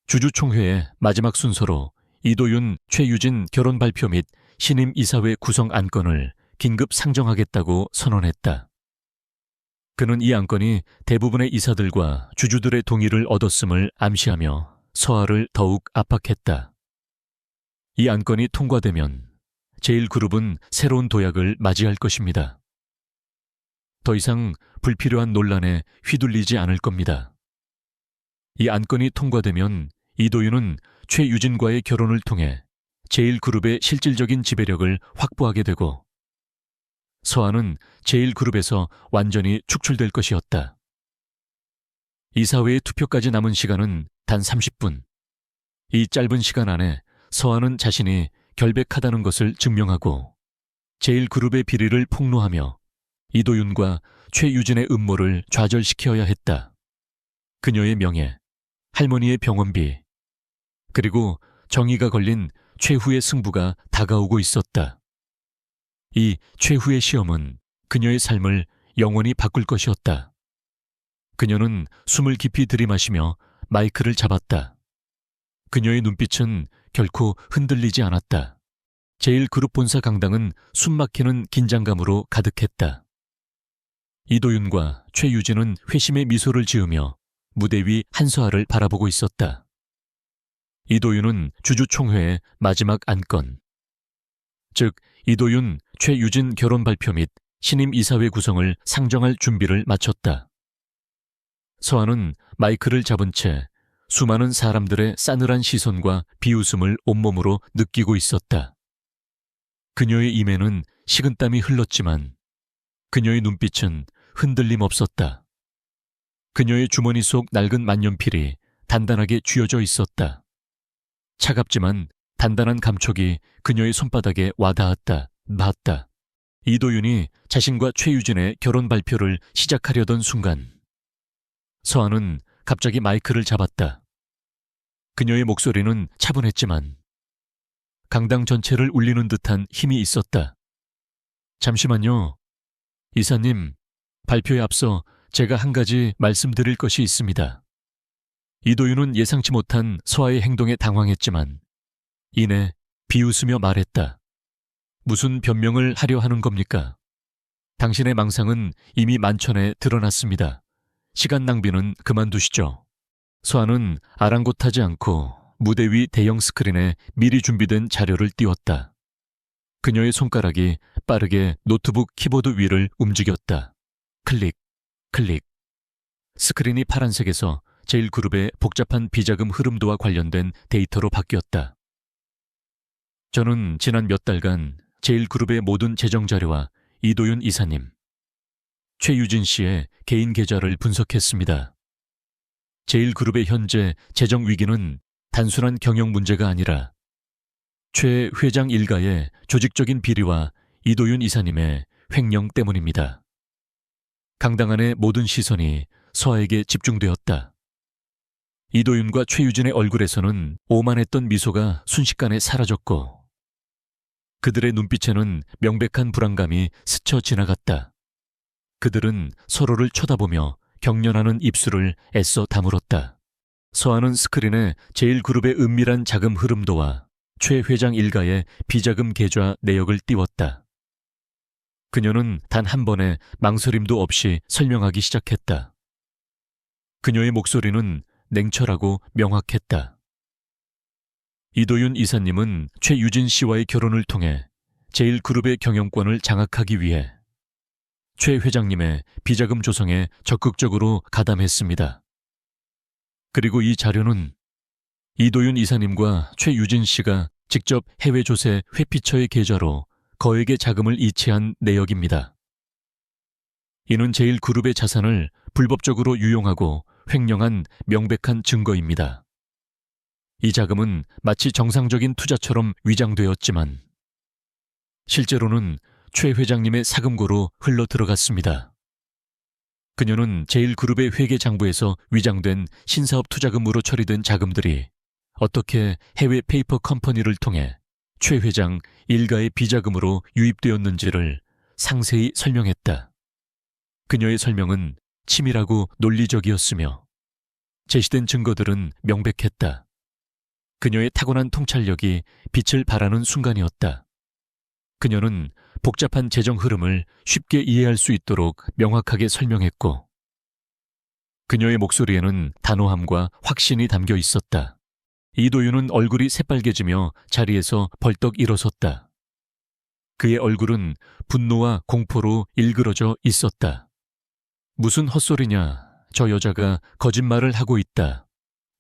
S1: 주주총회의 마지막 순서로 이도윤, 최유진 결혼 발표 및 신임 이사회 구성 안건을 긴급 상정하겠다고 선언했다. 그는 이 안건이 대부분의 이사들과 주주들의 동의를 얻었음을 암시하며 서아를 더욱 압박했다. 이 안건이 통과되면 제1그룹은 새로운 도약을 맞이할 것입니다. 더 이상 불필요한 논란에 휘둘리지 않을 겁니다. 이 안건이 통과되면 이도윤은 최유진과의 결혼을 통해 제1그룹의 실질적인 지배력을 확보하게 되고 서아는 제1그룹에서 완전히 축출될 것이었다. 이사회의 투표까지 남은 시간은 단 30분. 이 짧은 시간 안에 서아는 자신이 결백하다는 것을 증명하고 제1그룹의 비리를 폭로하며 이도윤과 최유진의 음모를 좌절시켜야 했다. 그녀의 명예, 할머니의 병원비, 그리고 정의가 걸린 최후의 승부가 다가오고 있었다. 이 최후의 시험은 그녀의 삶을 영원히 바꿀 것이었다. 그녀는 숨을 깊이 들이마시며 마이크를 잡았다. 그녀의 눈빛은 결코 흔들리지 않았다. 제1그룹 본사 강당은 숨막히는 긴장감으로 가득했다. 이도윤과 최유진은 회심의 미소를 지으며 무대 위 한서아를 바라보고 있었다. 이도윤은 주주총회의 마지막 안건, 즉 이도윤, 최유진 결혼 발표 및 신임 이사회 구성을 상정할 준비를 마쳤다. 서아는 마이크를 잡은 채 수많은 사람들의 싸늘한 시선과 비웃음을 온몸으로 느끼고 있었다. 그녀의 입에는 식은땀이 흘렀지만 그녀의 눈빛은 흔들림 없었다. 그녀의 주머니 속 낡은 만년필이 단단하게 쥐어져 있었다. 차갑지만 단단한 감촉이 그녀의 손바닥에 와닿았다. 맞다. 이도윤이 자신과 최유진의 결혼 발표를 시작하려던 순간 서아는 갑자기 마이크를 잡았다. 그녀의 목소리는 차분했지만 강당 전체를 울리는 듯한 힘이 있었다. 잠시만요. 이사님, 발표에 앞서 제가 한 가지 말씀드릴 것이 있습니다. 이도윤은 예상치 못한 서아의 행동에 당황했지만 이내 비웃으며 말했다. 무슨 변명을 하려 하는 겁니까? 당신의 망상은 이미 만천에 드러났습니다. 시간 낭비는 그만두시죠. 서아는 아랑곳하지 않고 무대 위 대형 스크린에 미리 준비된 자료를 띄웠다. 그녀의 손가락이 빠르게 노트북 키보드 위를 움직였다. 클릭, 클릭. 스크린이 파란색에서 제1그룹의 복잡한 비자금 흐름도와 관련된 데이터로 바뀌었다. 저는 지난 몇 달간 제1그룹의 모든 재정 자료와 이도윤 이사님, 최유진 씨의 개인 계좌를 분석했습니다. 제1그룹의 현재 재정 위기는 단순한 경영 문제가 아니라 최 회장 일가의 조직적인 비리와 이도윤 이사님의 횡령 때문입니다. 강당 안의 모든 시선이 서아에게 집중되었다. 이도윤과 최유진의 얼굴에서는 오만했던 미소가 순식간에 사라졌고 그들의 눈빛에는 명백한 불안감이 스쳐 지나갔다. 그들은 서로를 쳐다보며 경련하는 입술을 애써 다물었다. 서아는 스크린에 제1그룹의 은밀한 자금 흐름도와 최 회장 일가의 비자금 계좌 내역을 띄웠다. 그녀는 단 한 번의 망설임도 없이 설명하기 시작했다. 그녀의 목소리는 냉철하고 명확했다. 이도윤 이사님은 최유진 씨와의 결혼을 통해 제1그룹의 경영권을 장악하기 위해 최 회장님의 비자금 조성에 적극적으로 가담했습니다. 그리고 이 자료는 이도윤 이사님과 최유진 씨가 직접 해외 조세 회피처의 계좌로 거액의 자금을 이체한 내역입니다. 이는 제1그룹의 자산을 불법적으로 유용하고 횡령한 명백한 증거입니다. 이 자금은 마치 정상적인 투자처럼 위장되었지만 실제로는 최 회장님의 사금고로 흘러 들어갔습니다. 그녀는 제1그룹의 회계장부에서 위장된 신사업 투자금으로 처리된 자금들이 어떻게 해외 페이퍼 컴퍼니를 통해 최 회장 일가의 비자금으로 유입되었는지를 상세히 설명했다. 그녀의 설명은 치밀하고 논리적이었으며 제시된 증거들은 명백했다. 그녀의 타고난 통찰력이 빛을 발하는 순간이었다. 그녀는 복잡한 재정 흐름을 쉽게 이해할 수 있도록 명확하게 설명했고 그녀의 목소리에는 단호함과 확신이 담겨 있었다. 이도윤은 얼굴이 새빨개지며 자리에서 벌떡 일어섰다. 그의 얼굴은 분노와 공포로 일그러져 있었다. 무슨 헛소리냐. 저 여자가 거짓말을 하고 있다.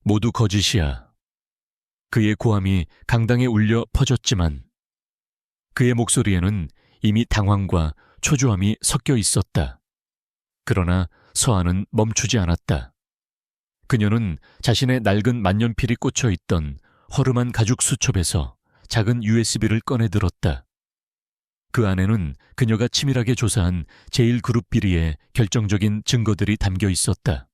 S1: 모두 거짓이야. 그의 고함이 강당에 울려 퍼졌지만 그의 목소리에는 이미 당황과 초조함이 섞여 있었다. 그러나 서한은 멈추지 않았다. 그녀는 자신의 낡은 만년필이 꽂혀 있던 허름한 가죽 수첩에서 작은 USB를 꺼내 들었다. 그 안에는 그녀가 치밀하게 조사한 제1그룹 비리의 결정적인 증거들이 담겨 있었다.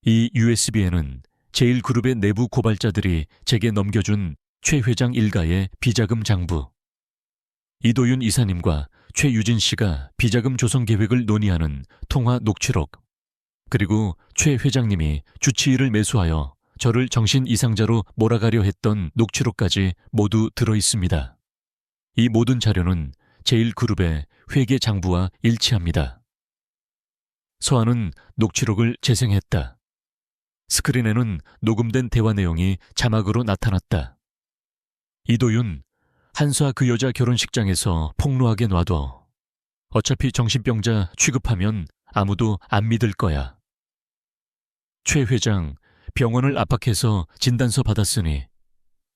S1: 이 USB에는 제1그룹의 내부 고발자들이 제게 넘겨준 최 회장 일가의 비자금 장부, 이도윤 이사님과 최유진 씨가 비자금 조성 계획을 논의하는 통화 녹취록, 그리고 최 회장님이 주치의를 매수하여 저를 정신 이상자로 몰아가려 했던 녹취록까지 모두 들어 있습니다. 이 모든 자료는 제1그룹의 회계 장부와 일치합니다. 서한은 녹취록을 재생했다. 스크린에는 녹음된 대화 내용이 자막으로 나타났다. 이도윤, 한수아 그 여자 결혼식장에서 폭로하게 놔둬. 어차피 정신병자 취급하면 아무도 안 믿을 거야. 최 회장, 병원을 압박해서 진단서 받았으니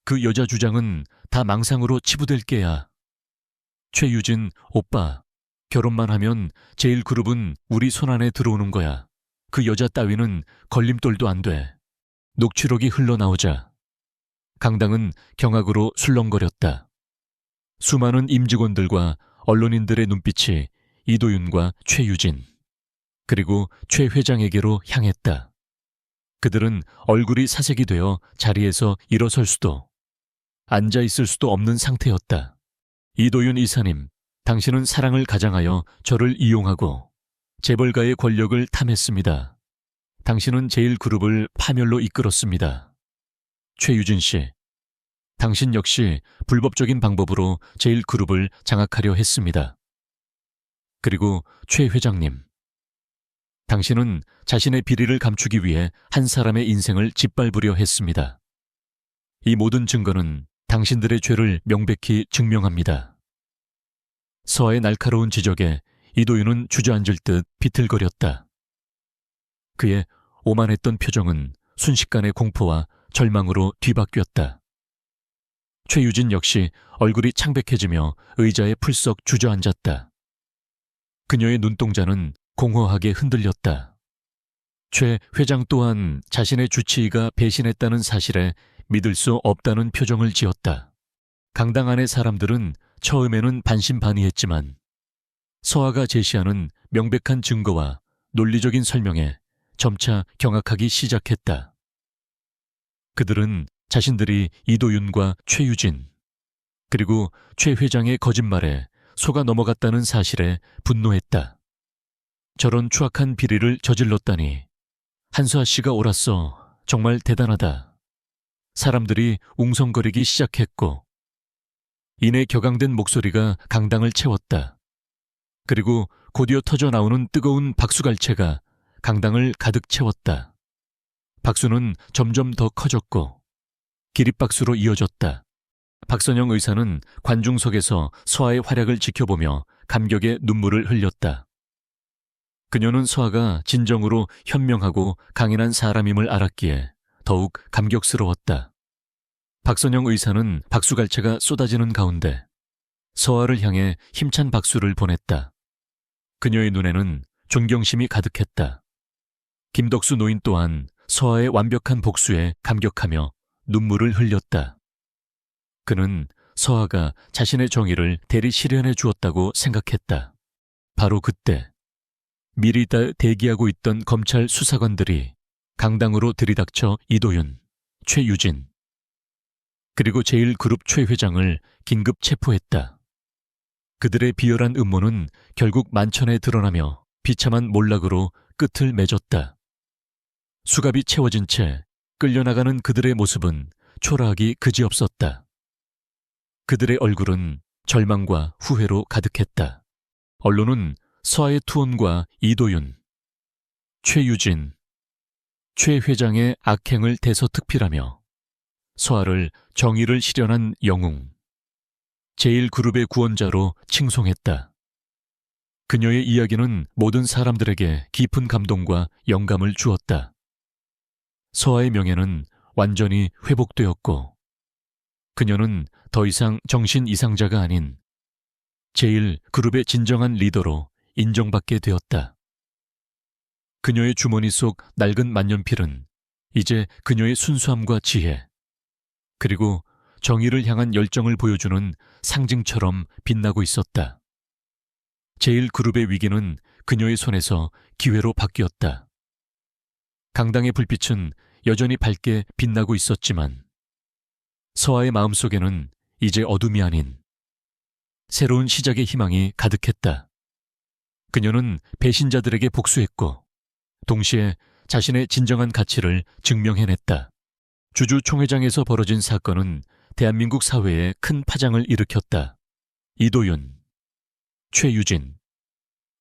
S1: 그 여자 주장은 다 망상으로 치부될 게야. 최유진, 오빠, 결혼만 하면 제1그룹은 우리 손안에 들어오는 거야. 그 여자 따위는 걸림돌도 안 돼. 녹취록이 흘러나오자 강당은 경악으로 술렁거렸다. 수많은 임직원들과 언론인들의 눈빛이 이도윤과 최유진, 그리고 최 회장에게로 향했다. 그들은 얼굴이 사색이 되어 자리에서 일어설 수도, 앉아있을 수도 없는 상태였다. 이도윤 이사님, 당신은 사랑을 가장하여 저를 이용하고 재벌가의 권력을 탐했습니다. 당신은 제1그룹을 파멸로 이끌었습니다. 최유진 씨, 당신 역시 불법적인 방법으로 제1그룹을 장악하려 했습니다. 그리고 최 회장님, 당신은 자신의 비리를 감추기 위해 한 사람의 인생을 짓밟으려 했습니다. 이 모든 증거는 당신들의 죄를 명백히 증명합니다. 서아의 날카로운 지적에 이도윤은 주저앉을 듯 비틀거렸다. 그의 오만했던 표정은 순식간에 공포와 절망으로 뒤바뀌었다. 최유진 역시 얼굴이 창백해지며 의자에 풀썩 주저앉았다. 그녀의 눈동자는 공허하게 흔들렸다. 최 회장 또한 자신의 주치의가 배신했다는 사실에 믿을 수 없다는 표정을 지었다. 강당 안의 사람들은 처음에는 반신반의했지만 서아가 제시하는 명백한 증거와 논리적인 설명에 점차 경악하기 시작했다. 그들은 자신들이 이도윤과 최유진, 그리고 최 회장의 거짓말에 속아 넘어갔다는 사실에 분노했다. 저런 추악한 비리를 저질렀다니. 한수아 씨가 옳았어. 정말 대단하다. 사람들이 웅성거리기 시작했고 이내 격앙된 목소리가 강당을 채웠다. 그리고 곧이어 터져 나오는 뜨거운 박수갈채가 강당을 가득 채웠다. 박수는 점점 더 커졌고 기립박수로 이어졌다. 박선영 의사는 관중석에서 서아의 활약을 지켜보며 감격의 눈물을 흘렸다. 그녀는 서아가 진정으로 현명하고 강인한 사람임을 알았기에 더욱 감격스러웠다. 박선영 의사는 박수갈채가 쏟아지는 가운데 서아를 향해 힘찬 박수를 보냈다. 그녀의 눈에는 존경심이 가득했다. 김덕수 노인 또한 서아의 완벽한 복수에 감격하며 눈물을 흘렸다. 그는 서아가 자신의 정의를 대리 실현해 주었다고 생각했다. 바로 그때 미리 대기하고 있던 검찰 수사관들이 강당으로 들이닥쳐 이도윤, 최유진, 그리고 제1그룹 최 회장을 긴급 체포했다. 그들의 비열한 음모는 결국 만천에 드러나며 비참한 몰락으로 끝을 맺었다. 수갑이 채워진 채 끌려나가는 그들의 모습은 초라하기 그지없었다. 그들의 얼굴은 절망과 후회로 가득했다. 언론은 서아의 투혼과 이도윤, 최유진, 최 회장의 악행을 대서특필하며 서아를 정의를 실현한 영웅, 제1그룹의 구원자로 칭송했다. 그녀의 이야기는 모든 사람들에게 깊은 감동과 영감을 주었다. 서아의 명예는 완전히 회복되었고 그녀는 더 이상 정신 이상자가 아닌 제1그룹의 진정한 리더로 인정받게 되었다. 그녀의 주머니 속 낡은 만년필은 이제 그녀의 순수함과 지혜, 그리고 정의를 향한 열정을 보여주는 상징처럼 빛나고 있었다. 제1그룹의 위기는 그녀의 손에서 기회로 바뀌었다. 강당의 불빛은 여전히 밝게 빛나고 있었지만 서아의 마음속에는 이제 어둠이 아닌 새로운 시작의 희망이 가득했다. 그녀는 배신자들에게 복수했고 동시에 자신의 진정한 가치를 증명해냈다. 주주총회장에서 벌어진 사건은 대한민국 사회에 큰 파장을 일으켰다. 이도윤, 최유진,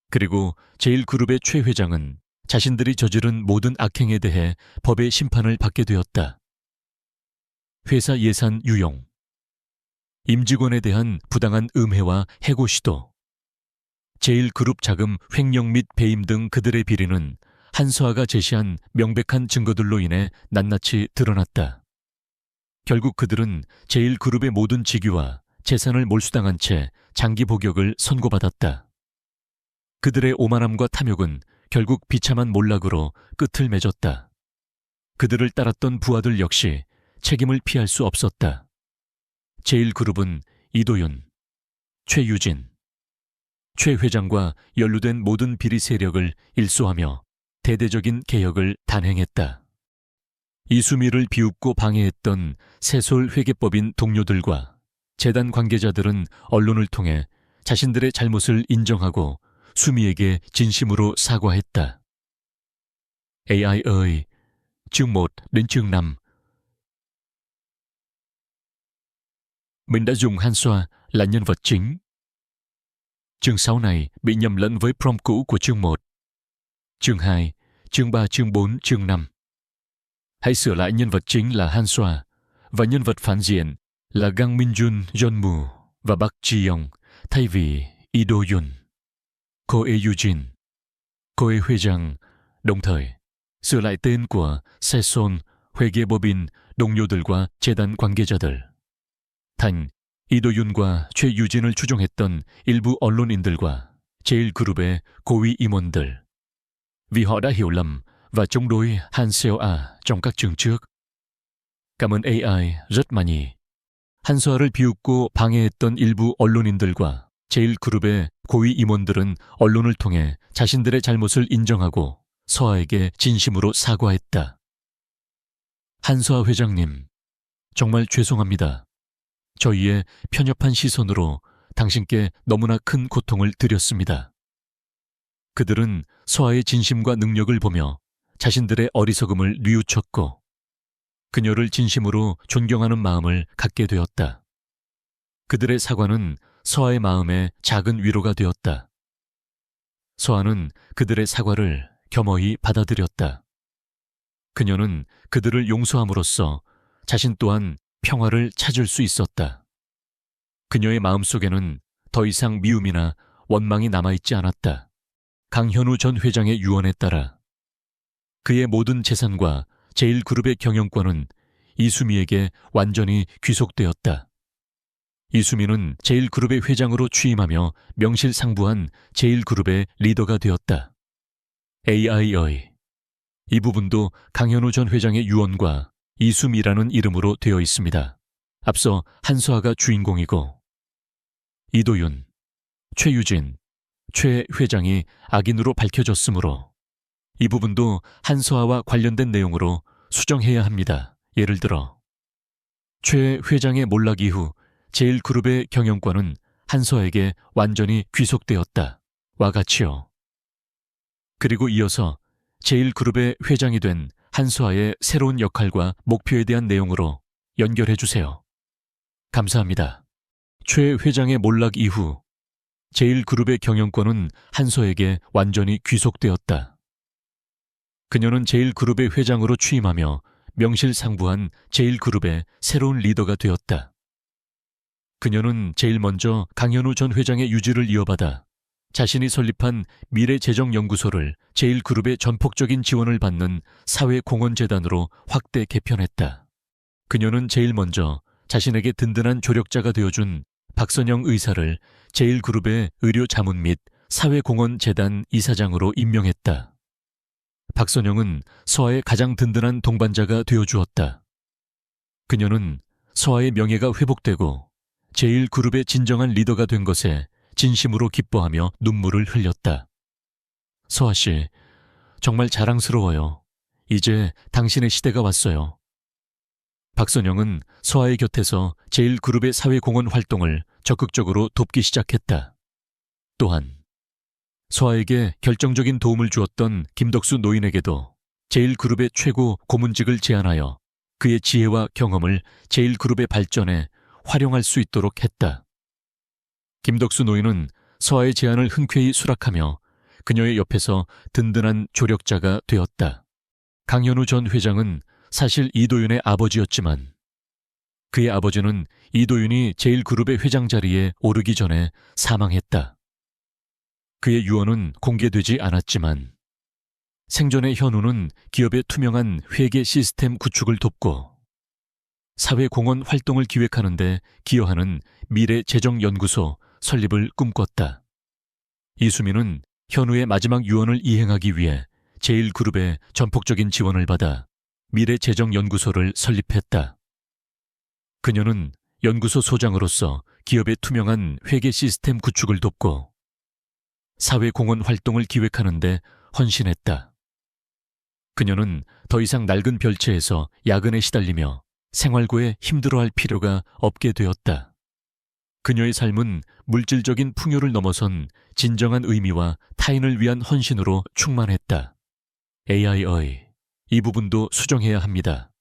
S1: 그리고 제1그룹의 최 회장은 자신들이 저지른 모든 악행에 대해 법의 심판을 받게 되었다. 회사 예산 유용, 임직원에 대한 부당한 음해와 해고 시도, 제1그룹 자금 횡령 및 배임 등 그들의 비리는 한서아가 제시한 명백한 증거들로 인해 낱낱이 드러났다. 결국 그들은 제1그룹의 모든 직위와 재산을 몰수당한 채 장기 복역을 선고받았다. 그들의 오만함과 탐욕은 결국 비참한 몰락으로 끝을 맺었다. 그들을 따랐던 부하들 역시 책임을 피할 수 없었다. 제1그룹은 이도윤, 최유진, 최 회장과 연루된 모든 비리 세력을 일소하며 대대적인 개혁을 단행했다. 이수미를 비웃고 방해했던 세솔 회계법인 동료들과 재단 관계자들은 언론을 통해 자신들의 잘못을 인정하고 수미에게 진심으로 사과했다. AI ơi, chương 1 đến chương 5. Mình đã dùng Hansoa là nhân vật chính. Chương 6 này bị nhầm lẫn với prompt cũ của chương 1. Chương 2, chương 3, chương 4, chương 5. Hãy sửa lại nhân vật chính là Hansoa và nhân vật phản diện là Gang Minjun Yeonmu và Park Ji-young thay vì Lee Do-yoon. Cô Eugene, cô Huê Giang, đồng thời sửa lại tên của Sesol 회계법인 동료들과 재단 관계자들. 단, 이도윤과 최유진을 추종했던 일부 언론인들과 제1그룹의 고위 임원들. Vì họ đã hiểu lầm và chống đối Hansoa trong các chương trước. Cảm ơn AI rất 많이. 한소아를 비웃고 방해했던 일부 언론인들과 제1그룹의 고위 임원들은 언론을 통해 자신들의 잘못을 인정하고 서아에게 진심으로 사과했다. 한소아 회장님, 정말 죄송합니다. 저희의 편협한 시선으로 당신께 너무나 큰 고통을 드렸습니다. 그들은 서아의 진심과 능력을 보며 자신들의 어리석음을 뉘우쳤고 그녀를 진심으로 존경하는 마음을 갖게 되었다. 그들의 사과는 서아의 마음에 작은 위로가 되었다. 서아는 그들의 사과를 겸허히 받아들였다. 그녀는 그들을 용서함으로써 자신 또한 평화를 찾을 수 있었다. 그녀의 마음속에는 더 이상 미움이나 원망이 남아있지 않았다. 강현우 전 회장의 유언에 따라 그의 모든 재산과 제1그룹의 경영권은 이수미에게 완전히 귀속되었다. 이수미는 제1그룹의 회장으로 취임하며 명실상부한 제1그룹의 리더가 되었다. AI의 이 부분도 강현우 전 회장의 유언과 이수미라는 이름으로 되어 있습니다. 앞서 한수아가 주인공이고 이도윤, 최유진, 최 회장이 악인으로 밝혀졌으므로 이 부분도 한수아와 관련된 내용으로 수정해야 합니다. 예를 들어 최 회장의 몰락 이후 제1그룹의 경영권은 한수아에게 완전히 귀속되었다. 와 같이요. 그리고 이어서 제1그룹의 회장이 된 한수아의 새로운 역할과 목표에 대한 내용으로 연결해 주세요. 감사합니다. 최 회장의 몰락 이후 제1그룹의 경영권은 한수아에게 완전히 귀속되었다. 그녀는 제1그룹의 회장으로 취임하며 명실상부한 제1그룹의 새로운 리더가 되었다. 그녀는 제일 먼저 강현우 전 회장의 유지를 이어받아 자신이 설립한 미래재정연구소를 제1그룹의 전폭적인 지원을 받는 사회공헌재단으로 확대 개편했다. 그녀는 제일 먼저 자신에게 든든한 조력자가 되어준 박선영 의사를 제1그룹의 의료자문 및 사회공헌재단 이사장으로 임명했다. 박선영은 서아의 가장 든든한 동반자가 되어주었다. 그녀는 서아의 명예가 회복되고 제1그룹의 진정한 리더가 된 것에 진심으로 기뻐하며 눈물을 흘렸다. 서아 씨, 정말 자랑스러워요. 이제 당신의 시대가 왔어요. 박선영은 서아의 곁에서 제1그룹의 사회공헌 활동을 적극적으로 돕기 시작했다. 또한 서아에게 결정적인 도움을 주었던 김덕수 노인에게도 제1그룹의 최고 고문직을 제안하여 그의 지혜와 경험을 제1그룹의 발전에 활용할 수 있도록 했다. 김덕수 노인은 서아의 제안을 흔쾌히 수락하며 그녀의 옆에서 든든한 조력자가 되었다. 강현우 전 회장은 사실 이도윤의 아버지였지만 그의 아버지는 이도윤이 제1그룹의 회장 자리에 오르기 전에 사망했다. 그의 유언은 공개되지 않았지만 생전의 현우는 기업의 투명한 회계 시스템 구축을 돕고 사회공헌 활동을 기획하는 데 기여하는 미래재정연구소 설립을 꿈꿨다. 이수민은 현우의 마지막 유언을 이행하기 위해 제1그룹의 전폭적인 지원을 받아 미래재정연구소를 설립했다. 그녀는 연구소 소장으로서 기업의 투명한 회계 시스템 구축을 돕고 사회공헌 활동을 기획하는 데 헌신했다. 그녀는 더 이상 낡은 별채에서 야근에 시달리며 생활고에 힘들어할 필요가 없게 되었다. 그녀의 삶은 물질적인 풍요를 넘어선 진정한 의미와 타인을 위한 헌신으로 충만했다. AI의 이 부분도 수정해야 합니다.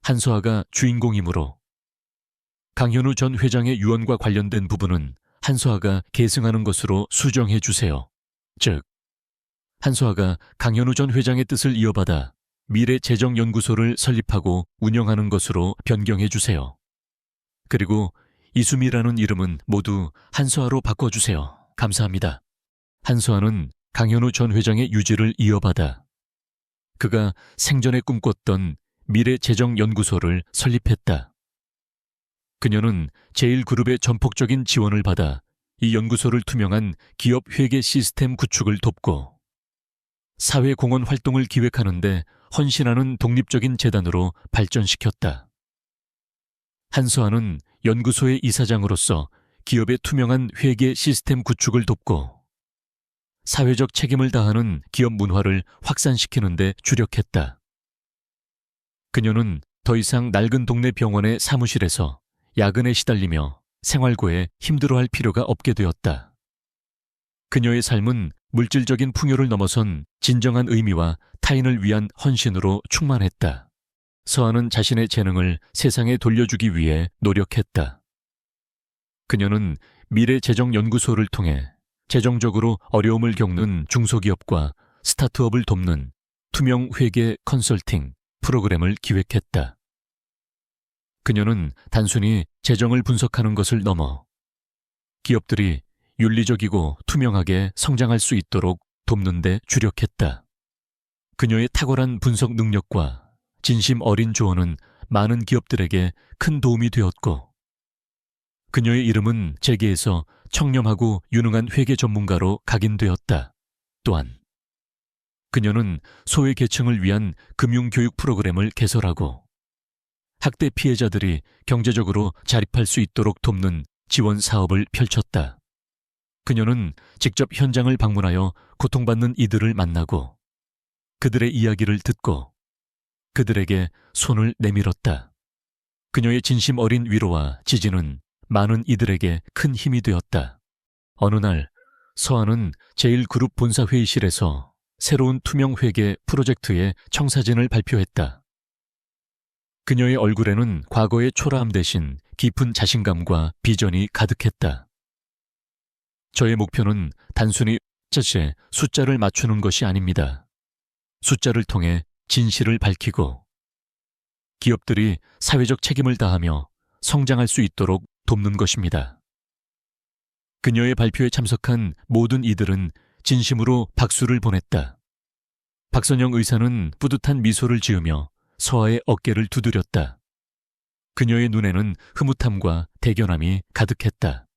S1: 한수아가 주인공이므로 강현우 전 회장의 유언과 관련된 부분은 한수아가 계승하는 것으로 수정해 주세요. 즉, 한수아가 강현우 전 회장의 뜻을 이어받아 미래재정연구소를 설립하고 운영하는 것으로 변경해 주세요. 그리고 이수미라는 이름은 모두 한수아로 바꿔주세요. 감사합니다. 한수아는 강현우 전 회장의 유지를 이어받아 그가 생전에 꿈꿨던 미래재정연구소를 설립했다. 그녀는 제1그룹의 전폭적인 지원을 받아 이 연구소를 투명한 기업 회계 시스템 구축을 돕고 사회공헌 활동을 기획하는 데 헌신하는 독립적인 재단으로 발전시켰다. 한수아는 연구소의 이사장으로서 기업의 투명한 회계 시스템 구축을 돕고 사회적 책임을 다하는 기업 문화를 확산시키는 데 주력했다. 그녀는 더 이상 낡은 동네 병원의 사무실에서 야근에 시달리며 생활고에 힘들어할 필요가 없게 되었다. 그녀의 삶은 물질적인 풍요를 넘어선 진정한 의미와 타인을 위한 헌신으로 충만했다. 서아는 자신의 재능을 세상에 돌려주기 위해 노력했다. 그녀는 미래재정연구소를 통해 재정적으로 어려움을 겪는 중소기업과 스타트업을 돕는 투명 회계 컨설팅 프로그램을 기획했다. 그녀는 단순히 재정을 분석하는 것을 넘어 기업들이 윤리적이고 투명하게 성장할 수 있도록 돕는 데 주력했다. 그녀의 탁월한 분석 능력과 진심 어린 조언은 많은 기업들에게 큰 도움이 되었고, 그녀의 이름은 재계에서 청렴하고 유능한 회계 전문가로 각인되었다. 또한 그녀는 소외 계층을 위한 금융교육 프로그램을 개설하고 학대 피해자들이 경제적으로 자립할 수 있도록 돕는 지원 사업을 펼쳤다. 그녀는 직접 현장을 방문하여 고통받는 이들을 만나고 그들의 이야기를 듣고 그들에게 손을 내밀었다. 그녀의 진심 어린 위로와 지지는 많은 이들에게 큰 힘이 되었다. 어느 날 서한은 제1그룹 본사 회의실에서 새로운 투명회계 프로젝트의 청사진을 발표했다. 그녀의 얼굴에는 과거의 초라함 대신 깊은 자신감과 비전이 가득했다. 저의 목표는 단순히 숫자를 맞추는 것이 아닙니다. 숫자를 통해 진실을 밝히고 기업들이 사회적 책임을 다하며 성장할 수 있도록 돕는 것입니다. 그녀의 발표에 참석한 모든 이들은 진심으로 박수를 보냈다. 박선영 의사는 뿌듯한 미소를 지으며 서아의 어깨를 두드렸다. 그녀의 눈에는 흐뭇함과 대견함이 가득했다.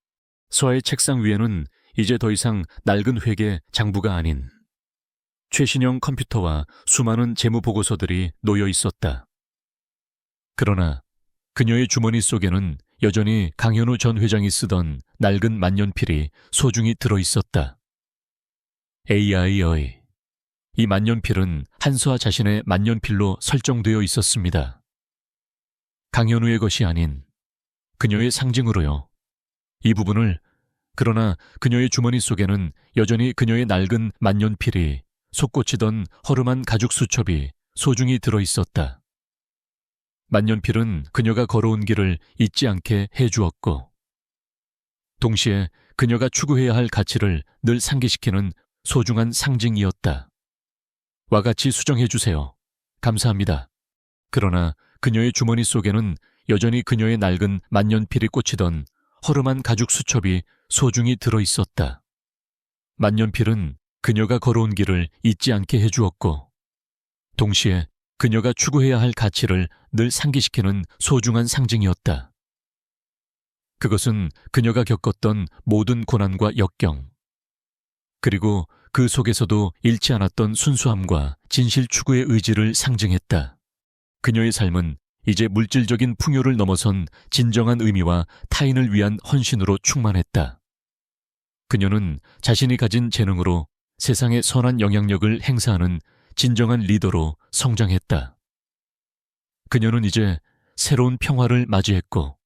S1: 서아의 책상 위에는 이제 더 이상 낡은 회계 장부가 아닌 최신형 컴퓨터와 수많은 재무 보고서들이 놓여 있었다. 그러나 그녀의 주머니 속에는 여전히 강현우 전 회장이 쓰던 낡은 만년필이 소중히 들어 있었다. AI의 이 만년필은 한수아 자신의 만년필로 설정되어 있었습니다. 강현우의 것이 아닌 그녀의 상징으로요. 이 부분을 그러나 그녀의 주머니 속에는 여전히 그녀의 낡은 만년필이 솟구치던 허름한 가죽 수첩이 소중히 들어 있었다. 만년필은 그녀가 걸어온 길을 잊지 않게 해주었고 동시에 그녀가 추구해야 할 가치를 늘 상기시키는 소중한 상징이었다. 와 같이 수정해 주세요. 감사합니다. 그러나 그녀의 주머니 속에는 여전히 그녀의 낡은 만년필이 꽂히던 허름한 가죽 수첩이 소중히 들어 있었다. 만년필은 그녀가 걸어온 길을 잊지 않게 해주었고 동시에 그녀가 추구해야 할 가치를 늘 상기시키는 소중한 상징이었다. 그것은 그녀가 겪었던 모든 고난과 역경, 그리고 그 속에서도 잃지 않았던 순수함과 진실 추구의 의지를 상징했다. 그녀의 삶은 이제 물질적인 풍요를 넘어선 진정한 의미와 타인을 위한 헌신으로 충만했다. 그녀는 자신이 가진 재능으로 세상에 선한 영향력을 행사하는 진정한 리더로 성장했다. 그녀는 이제 새로운 평화를 맞이했고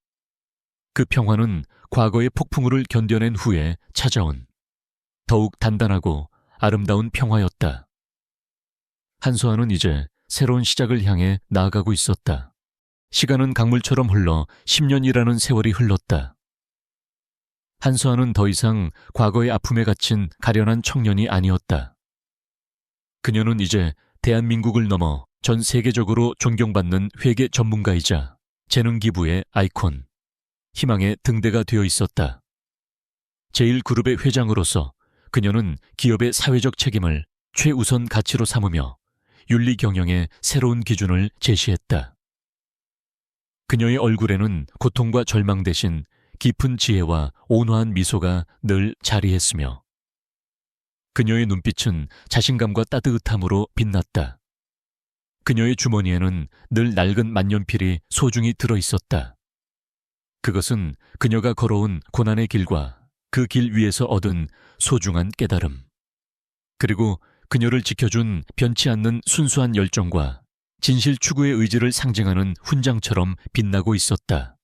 S1: 그 평화는 과거의 폭풍우를 견뎌낸 후에 찾아온 더욱 단단하고 아름다운 평화였다. 한수아는 이제 새로운 시작을 향해 나아가고 있었다. 시간은 강물처럼 흘러 10년이라는 세월이 흘렀다. 한수아는 더 이상 과거의 아픔에 갇힌 가련한 청년이 아니었다. 그녀는 이제 대한민국을 넘어 전 세계적으로 존경받는 회계 전문가이자 재능 기부의 아이콘, 희망의 등대가 되어 있었다. 제1그룹의 회장으로서 그녀는 기업의 사회적 책임을 최우선 가치로 삼으며 윤리 경영의 새로운 기준을 제시했다. 그녀의 얼굴에는 고통과 절망 대신 깊은 지혜와 온화한 미소가 늘 자리했으며 그녀의 눈빛은 자신감과 따뜻함으로 빛났다. 그녀의 주머니에는 늘 낡은 만년필이 소중히 들어 있었다. 그것은 그녀가 걸어온 고난의 길과 그 길 위에서 얻은 소중한 깨달음, 그리고 그녀를 지켜준 변치 않는 순수한 열정과 진실 추구의 의지를 상징하는 훈장처럼 빛나고 있었다.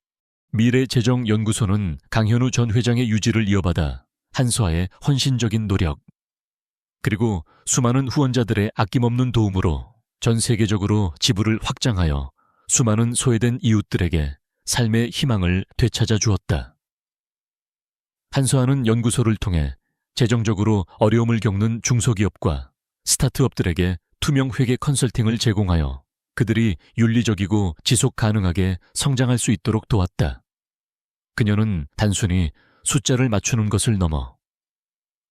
S1: 미래재정연구소는 강현우 전 회장의 유지를 이어받아 한수아의 헌신적인 노력, 그리고 수많은 후원자들의 아낌없는 도움으로 전 세계적으로 지부를 확장하여 수많은 소외된 이웃들에게 삶의 희망을 되찾아 주었다. 한수아는 연구소를 통해 재정적으로 어려움을 겪는 중소기업과 스타트업들에게 투명 회계 컨설팅을 제공하여 그들이 윤리적이고 지속 가능하게 성장할 수 있도록 도왔다. 그녀는 단순히 숫자를 맞추는 것을 넘어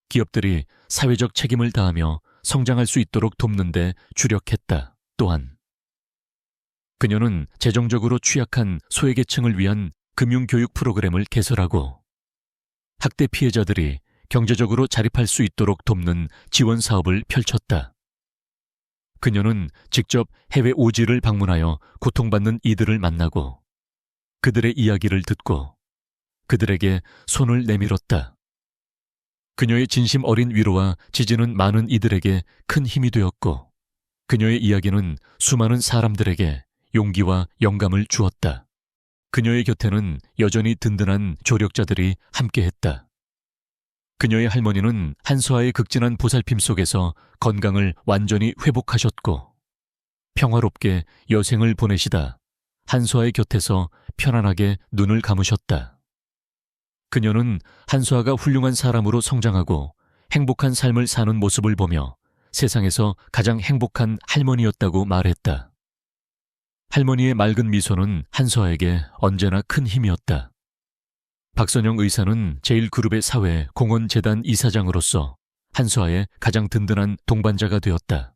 S1: 기업들이 사회적 책임을 다하며 성장할 수 있도록 돕는 데 주력했다. 또한 그녀는 재정적으로 취약한 소외계층을 위한 금융교육 프로그램을 개설하고 학대 피해자들이 경제적으로 자립할 수 있도록 돕는 지원 사업을 펼쳤다. 그녀는 직접 해외 오지를 방문하여 고통받는 이들을 만나고 그들의 이야기를 듣고 그들에게 손을 내밀었다. 그녀의 진심 어린 위로와 지지는 많은 이들에게 큰 힘이 되었고 그녀의 이야기는 수많은 사람들에게 용기와 영감을 주었다. 그녀의 곁에는 여전히 든든한 조력자들이 함께했다. 그녀의 할머니는 한서아의 극진한 보살핌 속에서 건강을 완전히 회복하셨고 평화롭게 여생을 보내시다 한서아의 곁에서 편안하게 눈을 감으셨다. 그녀는 한서아가 훌륭한 사람으로 성장하고 행복한 삶을 사는 모습을 보며 세상에서 가장 행복한 할머니였다고 말했다. 할머니의 맑은 미소는 한서아에게 언제나 큰 힘이었다. 박선영 의사는 제1그룹의 사회 공헌재단 이사장으로서 한서아의 가장 든든한 동반자가 되었다.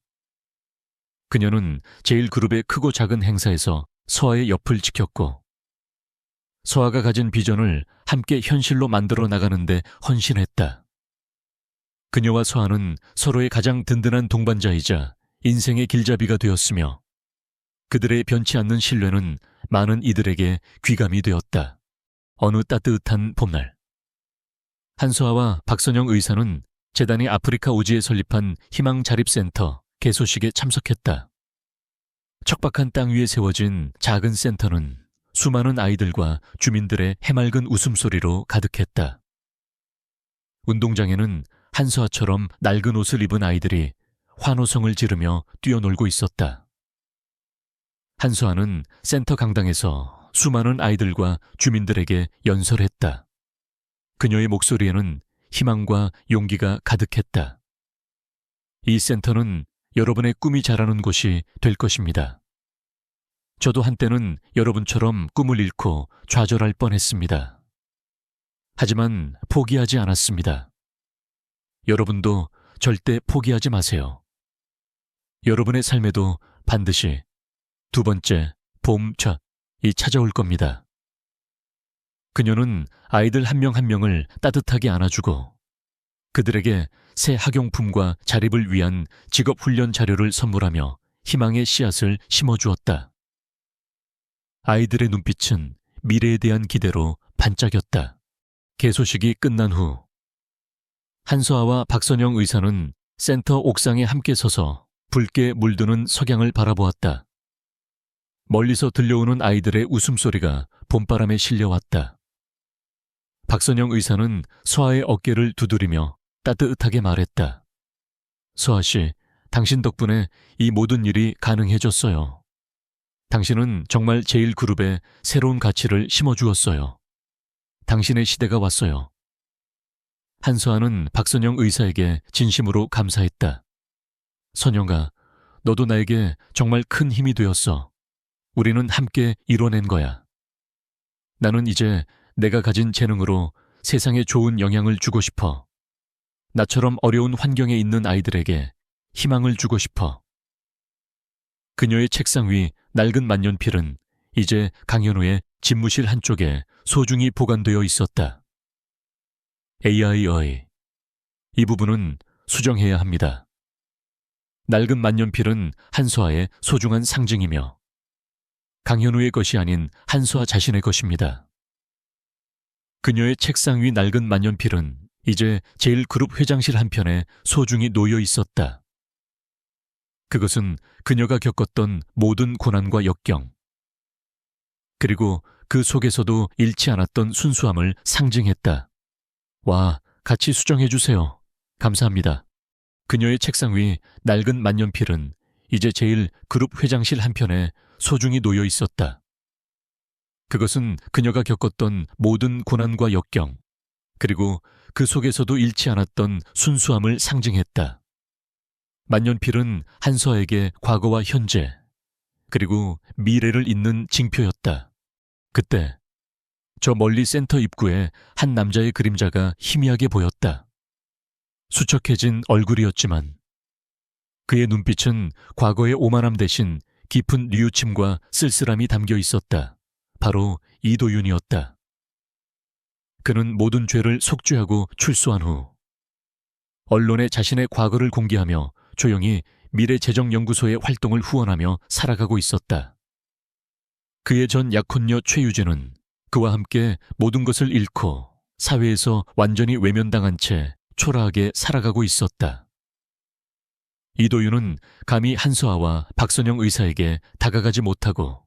S1: 그녀는 제1그룹의 크고 작은 행사에서 서아의 옆을 지켰고 서아가 가진 비전을 함께 현실로 만들어 나가는데 헌신했다. 그녀와 서아는 서로의 가장 든든한 동반자이자 인생의 길잡이가 되었으며 그들의 변치 않는 신뢰는 많은 이들에게 귀감이 되었다. 어느 따뜻한 봄날 한서아와 박선영 의사는 재단이 아프리카 오지에 설립한 희망자립센터 개소식에 참석했다. 척박한 땅 위에 세워진 작은 센터는 수많은 아이들과 주민들의 해맑은 웃음소리로 가득했다. 운동장에는 한서아처럼 낡은 옷을 입은 아이들이 환호성을 지르며 뛰어놀고 있었다. 한서아는 센터 강당에서 수많은 아이들과 주민들에게 연설했다. 그녀의 목소리에는 희망과 용기가 가득했다. 이 센터는 여러분의 꿈이 자라는 곳이 될 것입니다. 저도 한때는 여러분처럼 꿈을 잃고 좌절할 뻔했습니다. 하지만 포기하지 않았습니다. 여러분도 절대 포기하지 마세요. 여러분의 삶에도 반드시 두 번째 봄이 찾아올 겁니다. 그녀는 아이들 한 명 한 명을 따뜻하게 안아주고 그들에게 새 학용품과 자립을 위한 직업훈련 자료를 선물하며 희망의 씨앗을 심어주었다. 아이들의 눈빛은 미래에 대한 기대로 반짝였다. 개소식이 끝난 후 한서아와 박선영 의사는 센터 옥상에 함께 서서 붉게 물드는 석양을 바라보았다. 멀리서 들려오는 아이들의 웃음소리가 봄바람에 실려왔다. 박선영 의사는 서아의 어깨를 두드리며 따뜻하게 말했다. 서아 씨, 당신 덕분에 이 모든 일이 가능해졌어요. 당신은 정말 제1그룹에 새로운 가치를 심어주었어요. 당신의 시대가 왔어요. 한서아는 박선영 의사에게 진심으로 감사했다. 선영아, 너도 나에게 정말 큰 힘이 되었어. 우리는 함께 이뤄낸 거야. 나는 이제 내가 가진 재능으로 세상에 좋은 영향을 주고 싶어. 나처럼 어려운 환경에 있는 아이들에게 희망을 주고 싶어. 그녀의 책상 위 낡은 만년필은 이제 강현우의 집무실 한쪽에 소중히 보관되어 있었다. AI의 이 부분은 수정해야 합니다. 낡은 만년필은 한서아의 소중한 상징이며 강현우의 것이 아닌 한서아 자신의 것입니다. 그녀의 책상 위 낡은 만년필은 이제 제1그룹 회장실 한편에 소중히 놓여 있었다. 그것은 그녀가 겪었던 모든 고난과 역경, 그리고 그 속에서도 잃지 않았던 순수함을 상징했다. 와, 같이 수정해 주세요. 감사합니다. 그녀의 책상 위 낡은 만년필은 이제 제1그룹 회장실 한편에 소중히 놓여 있었다. 그것은 그녀가 겪었던 모든 고난과 역경, 그리고 그 속에서도 잃지 않았던 순수함을 상징했다. 만년필은 한서에게 과거와 현재, 그리고 미래를 잇는 징표였다. 그때 저 멀리 센터 입구에 한 남자의 그림자가 희미하게 보였다. 수척해진 얼굴이었지만 그의 눈빛은 과거의 오만함 대신 깊은 뉘우침과 쓸쓸함이 담겨 있었다. 바로 이도윤이었다. 그는 모든 죄를 속죄하고 출소한 후 언론에 자신의 과거를 공개하며 조용히 미래재정연구소의 활동을 후원하며 살아가고 있었다. 그의 전 약혼녀 최유진은 그와 함께 모든 것을 잃고 사회에서 완전히 외면당한 채 초라하게 살아가고 있었다. 이도윤은 감히 한서아와 박선영 의사에게 다가가지 못하고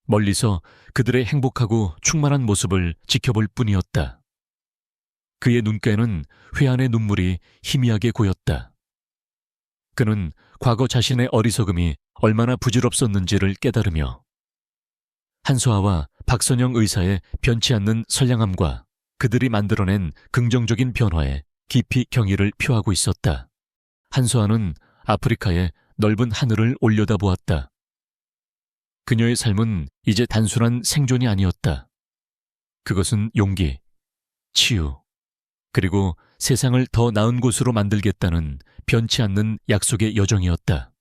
S1: 멀리서 그들의 행복하고 충만한 모습을 지켜볼 뿐이었다. 그의 눈가에는 회한의 눈물이 희미하게 고였다. 그는 과거 자신의 어리석음이 얼마나 부질없었는지를 깨달으며 한소아와 박선영 의사의 변치 않는 선량함과 그들이 만들어낸 긍정적인 변화에 깊이 경의를 표하고 있었다. 한소아는 아프리카의 넓은 하늘을 올려다보았다. 그녀의 삶은 이제 단순한 생존이 아니었다. 그것은 용기, 치유, 그리고 세상을 더 나은 곳으로 만들겠다는 변치 않는 약속의 여정이었다.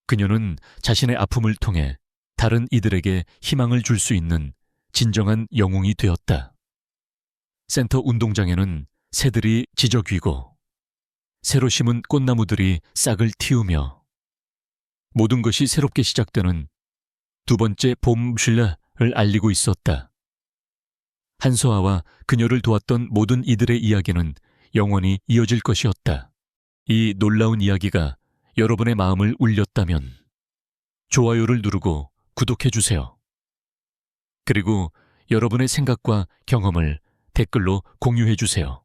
S1: 그녀는 자신의 아픔을 통해 다른 이들에게 희망을 줄 수 있는 진정한 영웅이 되었다. 센터 운동장에는 새들이 지저귀고 새로 심은 꽃나무들이 싹을 틔우며 모든 것이 새롭게 시작되는 두 번째 봄 슐라를 알리고 있었다. 한소아와 그녀를 도왔던 모든 이들의 이야기는 영원히 이어질 것이었다. 이 놀라운 이야기가 여러분의 마음을 울렸다면 좋아요를 누르고 구독해주세요. 그리고 여러분의 생각과 경험을 댓글로 공유해주세요.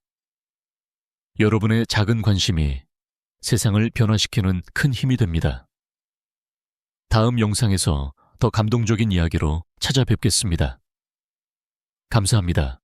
S1: 여러분의 작은 관심이 세상을 변화시키는 큰 힘이 됩니다. 다음 영상에서 더 감동적인 이야기로 찾아뵙겠습니다. 감사합니다.